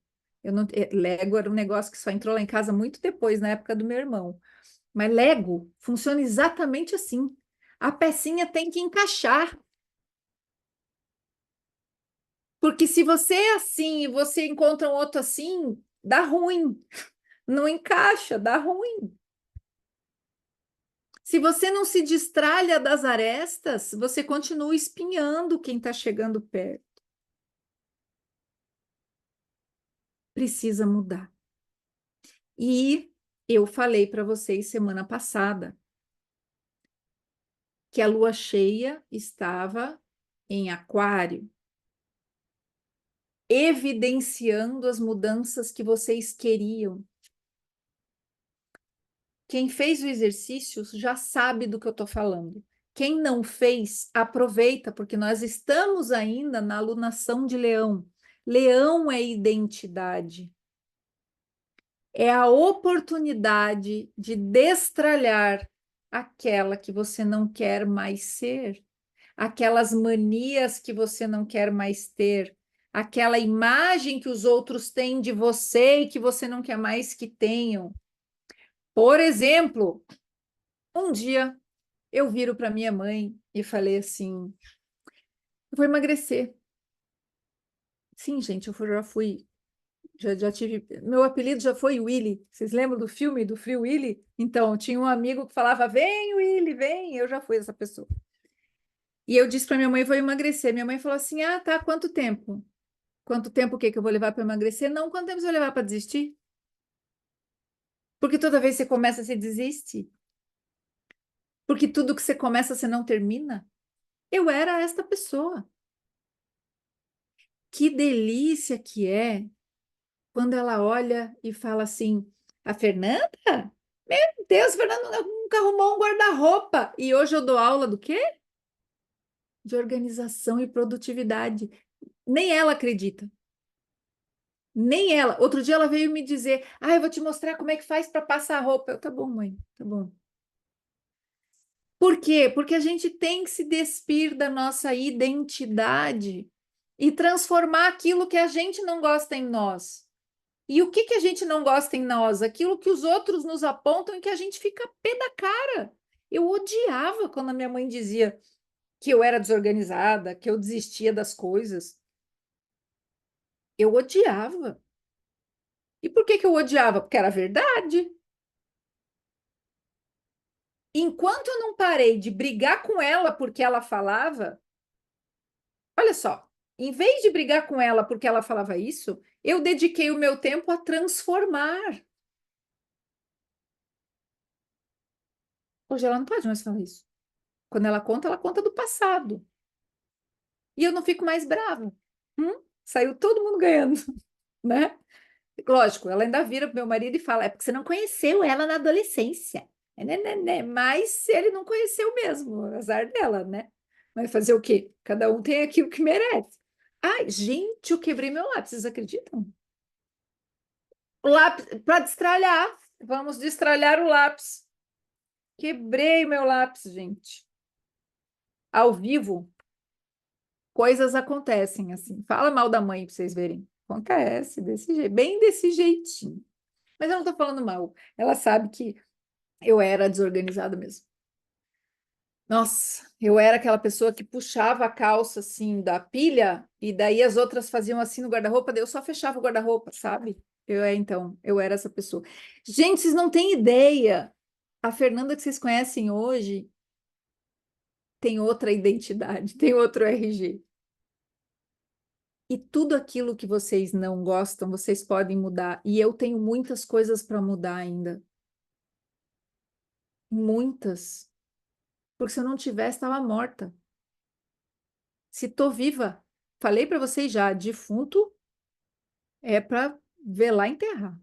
Lego era um negócio que só entrou lá em casa muito depois, na época do meu irmão. Mas Lego funciona exatamente assim. A pecinha tem que encaixar. Porque se você é assim e você encontra um outro assim, dá ruim. Não encaixa, dá ruim. Se você não se destralha das arestas, você continua espinhando quem está chegando perto. Precisa mudar. E eu falei para vocês semana passada que a lua cheia estava em Aquário, evidenciando as mudanças que vocês queriam. Quem fez o exercício já sabe do que eu estou falando. Quem não fez, aproveita, porque nós estamos ainda na alunação de Leão. Leão é identidade. É a oportunidade de destralhar aquela que você não quer mais ser, aquelas manias que você não quer mais ter, aquela imagem que os outros têm de você e que você não quer mais que tenham. Por exemplo, um dia eu viro para minha mãe e falei assim: eu vou emagrecer. Sim, gente, já tive. Meu apelido já foi Willy. Vocês lembram do filme do Free Willy? Então, tinha um amigo que falava: vem, Willy, vem. Eu já fui essa pessoa. E eu disse para minha mãe, vou emagrecer. Minha mãe falou assim, ah, tá, quanto tempo? Quanto tempo o que eu vou levar para emagrecer? Não, quanto tempo você vai levar para desistir? Porque toda vez que você começa, você desiste. Porque tudo que você começa, você não termina. Eu era esta pessoa. Que delícia que é quando ela olha e fala assim, a Fernanda? Meu Deus, Fernanda nunca arrumou um guarda-roupa. E hoje eu dou aula do quê? De organização e produtividade. Nem ela acredita. Nem ela. Outro dia ela veio me dizer, ah, eu vou te mostrar como é que faz para passar a roupa. Eu, tá bom, mãe, tá bom. Por quê? Porque a gente tem que se despir da nossa identidade e transformar aquilo que a gente não gosta em nós. E o que que a gente não gosta em nós? Aquilo que os outros nos apontam e que a gente fica pé da cara. Eu odiava quando a minha mãe dizia que eu era desorganizada, que eu desistia das coisas. Eu odiava. E por que que eu odiava? Porque era verdade. Enquanto eu não parei de brigar com ela porque ela falava, olha só, em vez de brigar com ela porque ela falava isso, eu dediquei o meu tempo a transformar. Hoje ela não pode mais falar isso. Quando ela conta do passado. E eu não fico mais brava. Saiu todo mundo ganhando, né? Lógico, ela ainda vira pro meu marido e fala: é porque você não conheceu ela na adolescência. Né? Mas ele não conheceu mesmo, azar dela, né? Vai fazer o quê? Cada um tem aquilo que merece. Ai, gente, eu quebrei meu lápis, vocês acreditam? Lápis para destralhar. Vamos destralhar o lápis. Quebrei meu lápis, gente. Ao vivo, coisas acontecem assim. Fala mal da mãe para vocês verem. Acontece desse jeito, bem desse jeitinho. Mas eu não estou falando mal. Ela sabe que eu era desorganizada mesmo. Nossa, eu era aquela pessoa que puxava a calça assim da pilha e daí as outras faziam assim no guarda-roupa, daí eu só fechava o guarda-roupa, sabe? Eu era essa pessoa. Gente, vocês não têm ideia. A Fernanda que vocês conhecem hoje tem outra identidade, tem outro RG. E tudo aquilo que vocês não gostam, vocês podem mudar. E eu tenho muitas coisas para mudar ainda. Muitas. Porque se eu não tivesse, estava morta. Se estou viva, falei para vocês já, defunto é para velar e enterrar.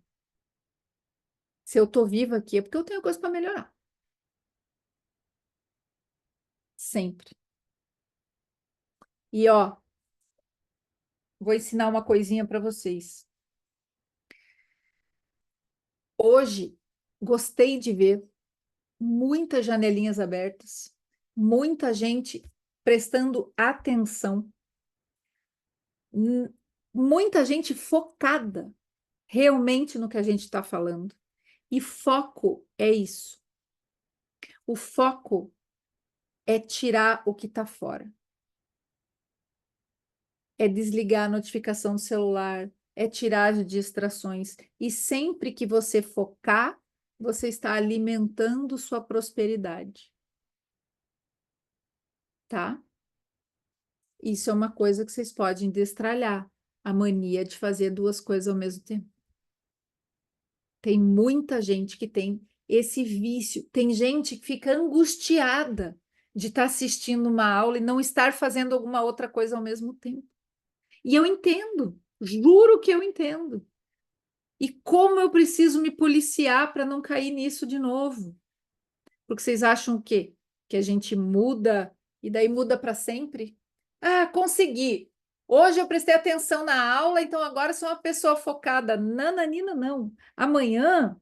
Se eu estou viva aqui é porque eu tenho coisa para melhorar. Sempre. E ó, vou ensinar uma coisinha para vocês. Hoje, gostei de ver muitas janelinhas abertas, muita gente prestando atenção, muita gente focada realmente no que a gente está falando. E foco é isso. O foco é tirar o que está fora. É desligar a notificação do celular, é tirar as distrações. E sempre que você focar, você está alimentando sua prosperidade. Tá? Isso é uma coisa que vocês podem destralhar, a mania de fazer duas coisas ao mesmo tempo. Tem muita gente que tem esse vício. Tem gente que fica angustiada de estar assistindo uma aula e não estar fazendo alguma outra coisa ao mesmo tempo. E eu entendo, juro que eu entendo. E como eu preciso me policiar para não cair nisso de novo. Porque vocês acham o quê? Que a gente muda e daí muda para sempre? Ah, consegui. Hoje eu prestei atenção na aula, então agora sou uma pessoa focada. Nananina, não. Amanhã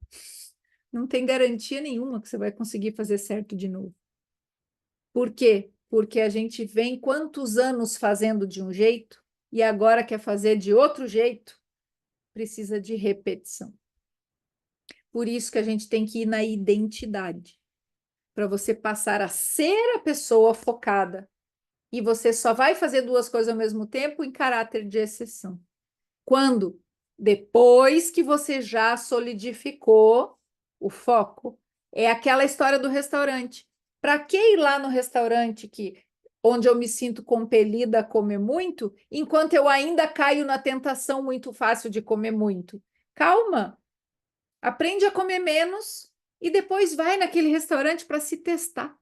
não tem garantia nenhuma que você vai conseguir fazer certo de novo. Por quê? Porque a gente vem quantos anos fazendo de um jeito e agora quer fazer de outro jeito, precisa de repetição. Por isso que a gente tem que ir na identidade, para você passar a ser a pessoa focada. E você só vai fazer duas coisas ao mesmo tempo em caráter de exceção. Quando? Depois que você já solidificou o foco. É aquela história do restaurante. Para que ir lá no restaurante que onde eu me sinto compelida a comer muito, enquanto eu ainda caio na tentação muito fácil de comer muito. Calma, aprende a comer menos e depois vai naquele restaurante para se testar.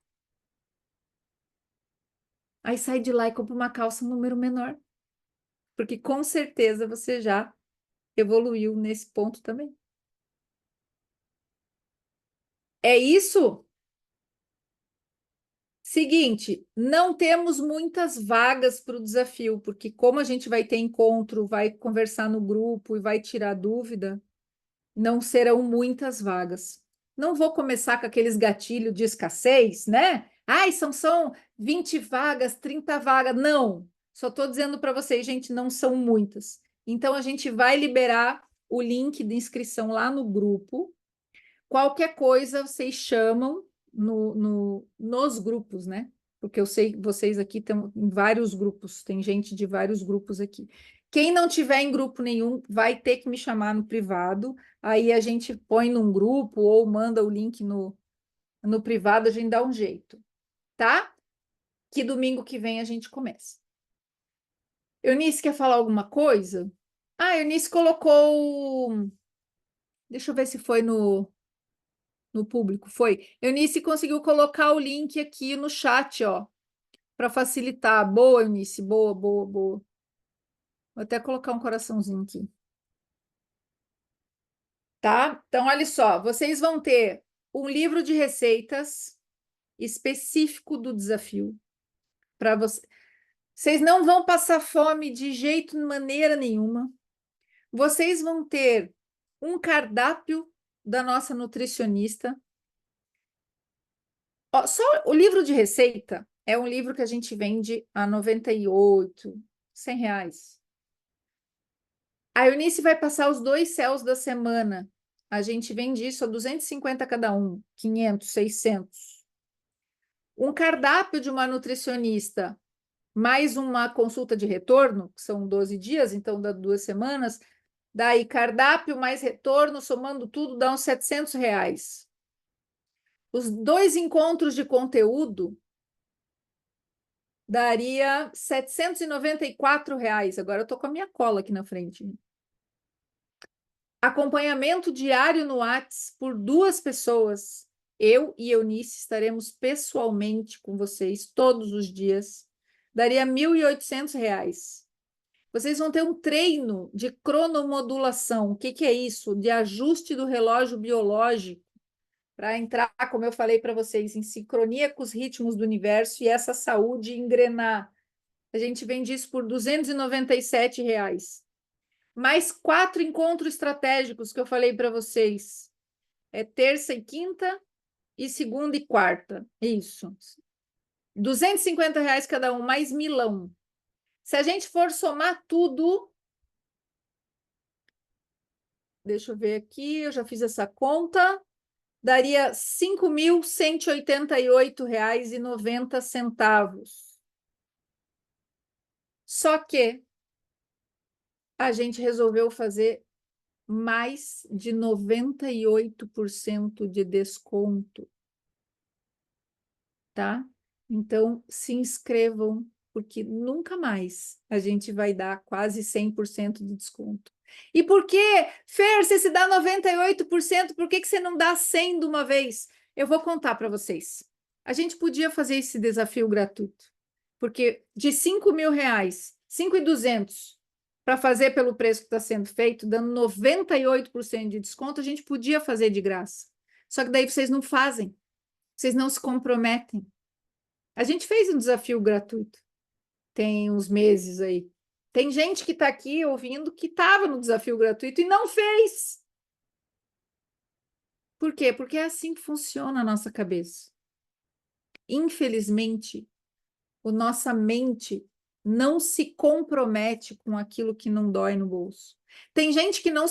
Aí sai de lá e compra uma calça um número menor, porque com certeza você já evoluiu nesse ponto também. É isso? Seguinte, não temos muitas vagas para o desafio, porque como a gente vai ter encontro, vai conversar no grupo e vai tirar dúvida, não serão muitas vagas. Não vou começar com aqueles gatilhos de escassez, né? Ai, são 20 vagas, 30 vagas. Não, só estou dizendo para vocês, gente, não são muitas. Então, a gente vai liberar o link de inscrição lá no grupo. Qualquer coisa, vocês chamam nos grupos, né? Porque eu sei que vocês aqui estão em vários grupos, tem gente de vários grupos aqui. Quem não tiver em grupo nenhum, vai ter que me chamar no privado, aí a gente põe num grupo ou manda o link no privado, a gente dá um jeito, tá? Que domingo que vem a gente começa. Eunice quer falar alguma coisa? Ah, Eunice colocou... Deixa eu ver se foi no público, foi. Eunice conseguiu colocar o link aqui no chat, ó, para facilitar. Boa, Eunice, boa, boa, boa. Vou até colocar um coraçãozinho aqui. Tá? Então, olha só, vocês vão ter um livro de receitas específico do desafio para vocês. Vocês não vão passar fome de jeito, de maneira nenhuma. Vocês vão ter um cardápio da nossa nutricionista. Ó, só o livro de receita é um livro que a gente vende a 98, R$ 100. A Eunice vai passar os 2 céus da semana. A gente vende isso a 250 cada um, 500, 600. Um cardápio de uma nutricionista, mais uma consulta de retorno, que são 12 dias, então dá 2 semanas. Daí cardápio mais retorno, somando tudo, dá uns R$ 700. Os 2 encontros de conteúdo daria R$ 794. Agora eu estou com a minha cola aqui na frente. Acompanhamento diário no Whats por 2 pessoas. Eu e Eunice estaremos pessoalmente com vocês todos os dias. Daria R$ 1.800. Vocês vão ter um treino de cronomodulação. O que é isso? De ajuste do relógio biológico para entrar, como eu falei para vocês, em sincronia com os ritmos do universo e essa saúde engrenar. A gente vende isso por R$ 297. Mais 4 encontros estratégicos que eu falei para vocês. É terça e quinta e segunda e quarta. Isso. R$ 250 cada um, mais milão. Se a gente for somar tudo... Deixa eu ver aqui, eu já fiz essa conta. Daria R$ 5.188,90. Só que a gente resolveu fazer mais de 98% de desconto, tá? Então, se inscrevam, porque nunca mais a gente vai dar quase 100% de desconto. E por que, Fer, se dá 98%, por que você não dá 100% de uma vez? Eu vou contar para vocês. A gente podia fazer esse desafio gratuito, porque de R$ 5.000, 5.200 para fazer pelo preço que está sendo feito, dando 98% de desconto, a gente podia fazer de graça. Só que daí vocês não fazem, vocês não se comprometem. A gente fez um desafio gratuito, tem uns meses aí. Tem gente que está aqui ouvindo que estava no desafio gratuito e não fez. Por quê? Porque é assim que funciona a nossa cabeça. Infelizmente, a nossa mente não se compromete com aquilo que não dói no bolso. Tem gente que não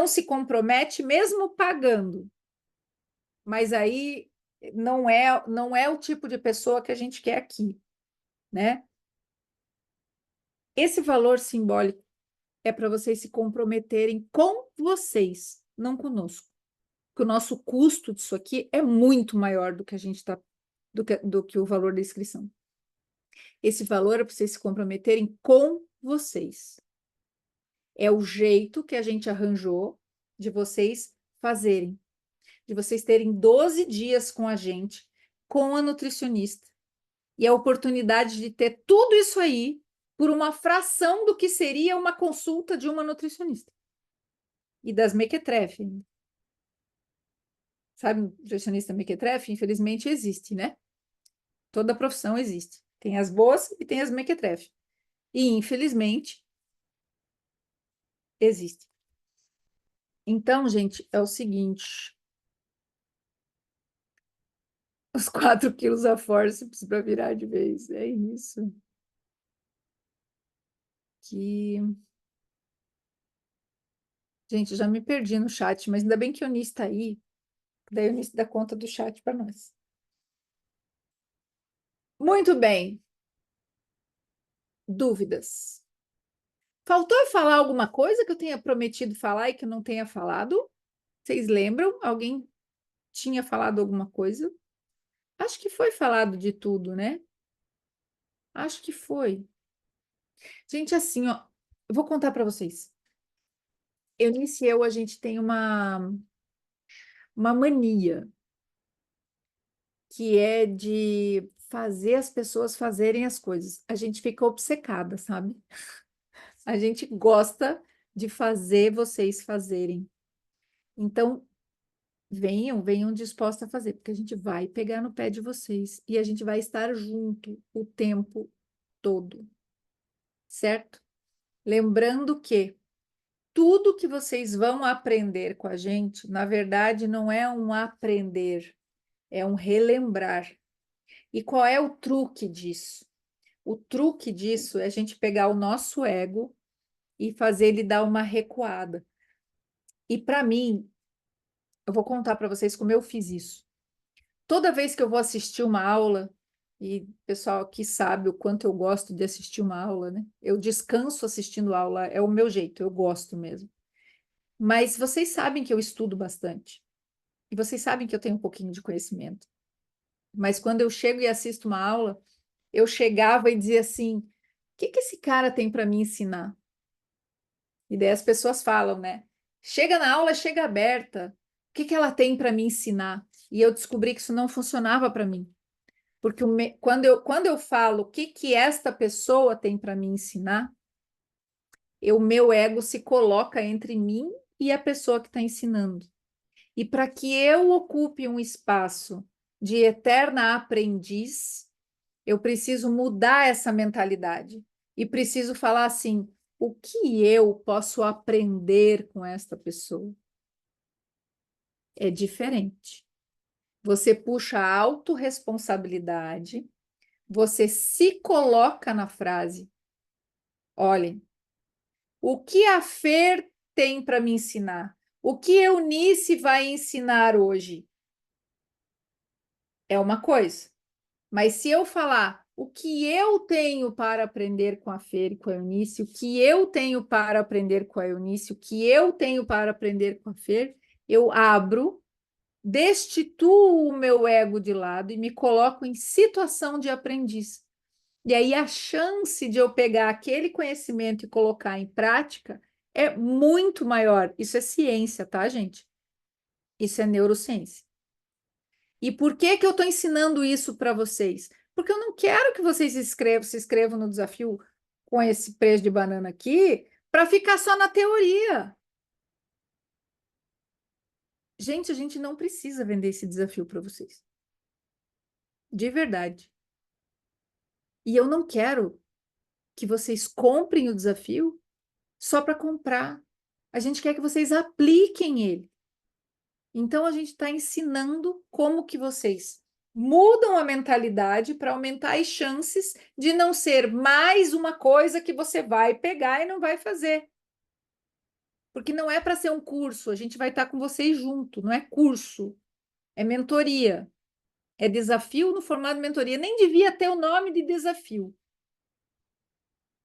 se compromete mesmo pagando. Mas aí não é o tipo de pessoa que a gente quer aqui, né? Esse valor simbólico é para vocês se comprometerem com vocês, não conosco. Porque o nosso custo disso aqui é muito maior do que a gente está do que o valor da inscrição. Esse valor é para vocês se comprometerem com vocês. É o jeito que a gente arranjou de vocês fazerem, de vocês terem 12 dias com a gente, com a nutricionista, e a oportunidade de ter tudo isso aí por uma fração do que seria uma consulta de uma nutricionista. E das mequetrefe. Sabe, nutricionista mequetrefe? Infelizmente existe, né? Toda profissão existe. Tem as boas e tem as mequetrefe. E, infelizmente, existe. Então, gente, é o seguinte. Os 4 quilos a forceps para virar de vez. É isso. Gente, já me perdi no chat, mas ainda bem que o Eunice está aí. Daí o Eunice dá conta do chat para nós. Muito bem. Dúvidas? Faltou eu falar alguma coisa que eu tenha prometido falar e que eu não tenha falado? Vocês lembram? Alguém tinha falado alguma coisa? Acho que foi falado de tudo, né? Acho que foi. Gente, assim, ó, eu vou contar para vocês. Eunice e eu, a gente tem uma mania, que é de fazer as pessoas fazerem as coisas. A gente fica obcecada, sabe? A gente gosta de fazer vocês fazerem. Então, venham dispostos a fazer, porque a gente vai pegar no pé de vocês e a gente vai estar junto o tempo todo, certo? Lembrando que tudo que vocês vão aprender com a gente, na verdade, não é um aprender, é um relembrar. E qual é o truque disso? O truque disso é a gente pegar o nosso ego e fazer ele dar uma recuada. E para mim, eu vou contar para vocês como eu fiz isso. Toda vez que eu vou assistir uma aula, e o pessoal aqui sabe o quanto eu gosto de assistir uma aula, né? Eu descanso assistindo aula, é o meu jeito, eu gosto mesmo. Mas vocês sabem que eu estudo bastante. E vocês sabem que eu tenho um pouquinho de conhecimento. Mas quando eu chego e assisto uma aula, eu chegava e dizia assim: o que que esse cara tem para me ensinar? E daí as pessoas falam, né? Chega na aula, chega aberta. O que que ela tem para me ensinar? E eu descobri que isso não funcionava para mim. Porque quando eu falo o que que esta pessoa tem para me ensinar, o meu ego se coloca entre mim e a pessoa que está ensinando. E para que eu ocupe um espaço de eterna aprendiz, eu preciso mudar essa mentalidade. E preciso falar assim: o que eu posso aprender com esta pessoa? É diferente. Você puxa a autorresponsabilidade, você se coloca na frase. Olhem, o que a Fer tem para me ensinar? O que Eunice vai ensinar hoje? É uma coisa. Mas se eu falar o que eu tenho para aprender com a Fer e com a Eunice, o que eu tenho para aprender com a Eunice, o que eu tenho para aprender com a Fer, eu abro, destituo o meu ego de lado e me coloco em situação de aprendiz. E aí a chance de eu pegar aquele conhecimento e colocar em prática é muito maior. Isso é ciência, tá, gente? Isso é neurociência. E por que que eu estou ensinando isso para vocês? Porque eu não quero que vocês se inscrevam no desafio com esse preço de banana aqui para ficar só na teoria. Gente, a gente não precisa vender esse desafio para vocês. De verdade. E eu não quero que vocês comprem o desafio só para comprar. A gente quer que vocês apliquem ele. Então, a gente está ensinando como que vocês mudam a mentalidade para aumentar as chances de não ser mais uma coisa que você vai pegar e não vai fazer. Porque não é para ser um curso, a gente vai estar com vocês junto, não é curso, é mentoria. É desafio no formato de mentoria. Nem devia ter o nome de desafio.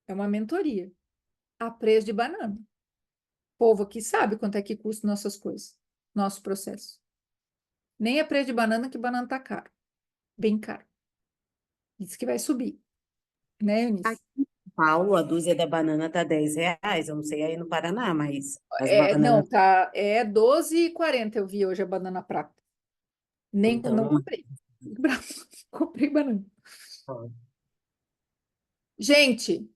É uma mentoria. A preço de banana. O povo aqui sabe quanto é que custa nossas coisas, nosso processo. Nem a preço de banana, que banana tá caro. bem caro. Diz que vai subir, né, Eunice?
Aqui em São Paulo, a dúzia da banana tá R$ 10. Eu não sei aí no Paraná, mas as
Não,
bananas.
tá, é 12,40 eu vi hoje a banana prata. Nem,
Então,
não
não
comprei. Comprei banana.
pode.
Gente,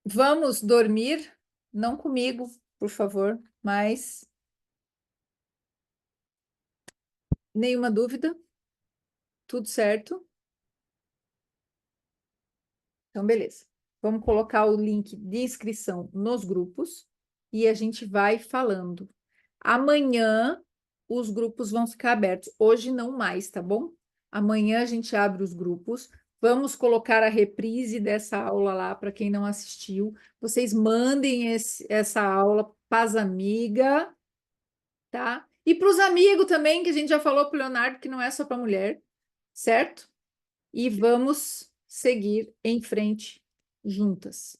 vamos dormir, não comigo, por favor, mas nenhuma dúvida, tudo certo. Então, beleza. Vamos colocar o link de inscrição nos grupos e a gente vai falando. Amanhã os grupos vão ficar abertos. Hoje não mais, tá bom? Amanhã a gente abre os grupos. Vamos colocar a reprise dessa aula lá para quem não assistiu. Vocês mandem essa aula para as amigas, tá? E para os amigos também, que a gente já falou para o Leonardo que não é só para mulher, certo? E vamos seguir em frente juntas,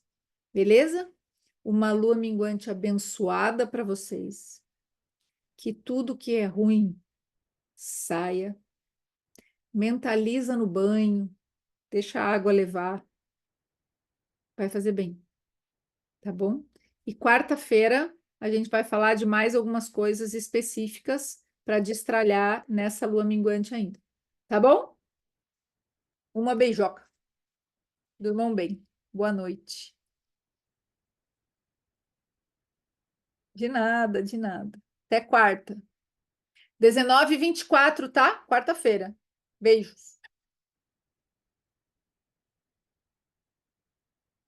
beleza? Uma lua minguante abençoada para vocês. Que tudo que é ruim saia. Mentaliza no banho, deixa a água levar, vai fazer bem, tá bom? E quarta-feira a gente vai falar de mais algumas coisas específicas para destralhar nessa lua minguante ainda, tá bom? Uma beijoca. Durmam bem. Boa noite. De nada, de nada. Até quarta. 19h24, tá? Quarta-feira. Beijos.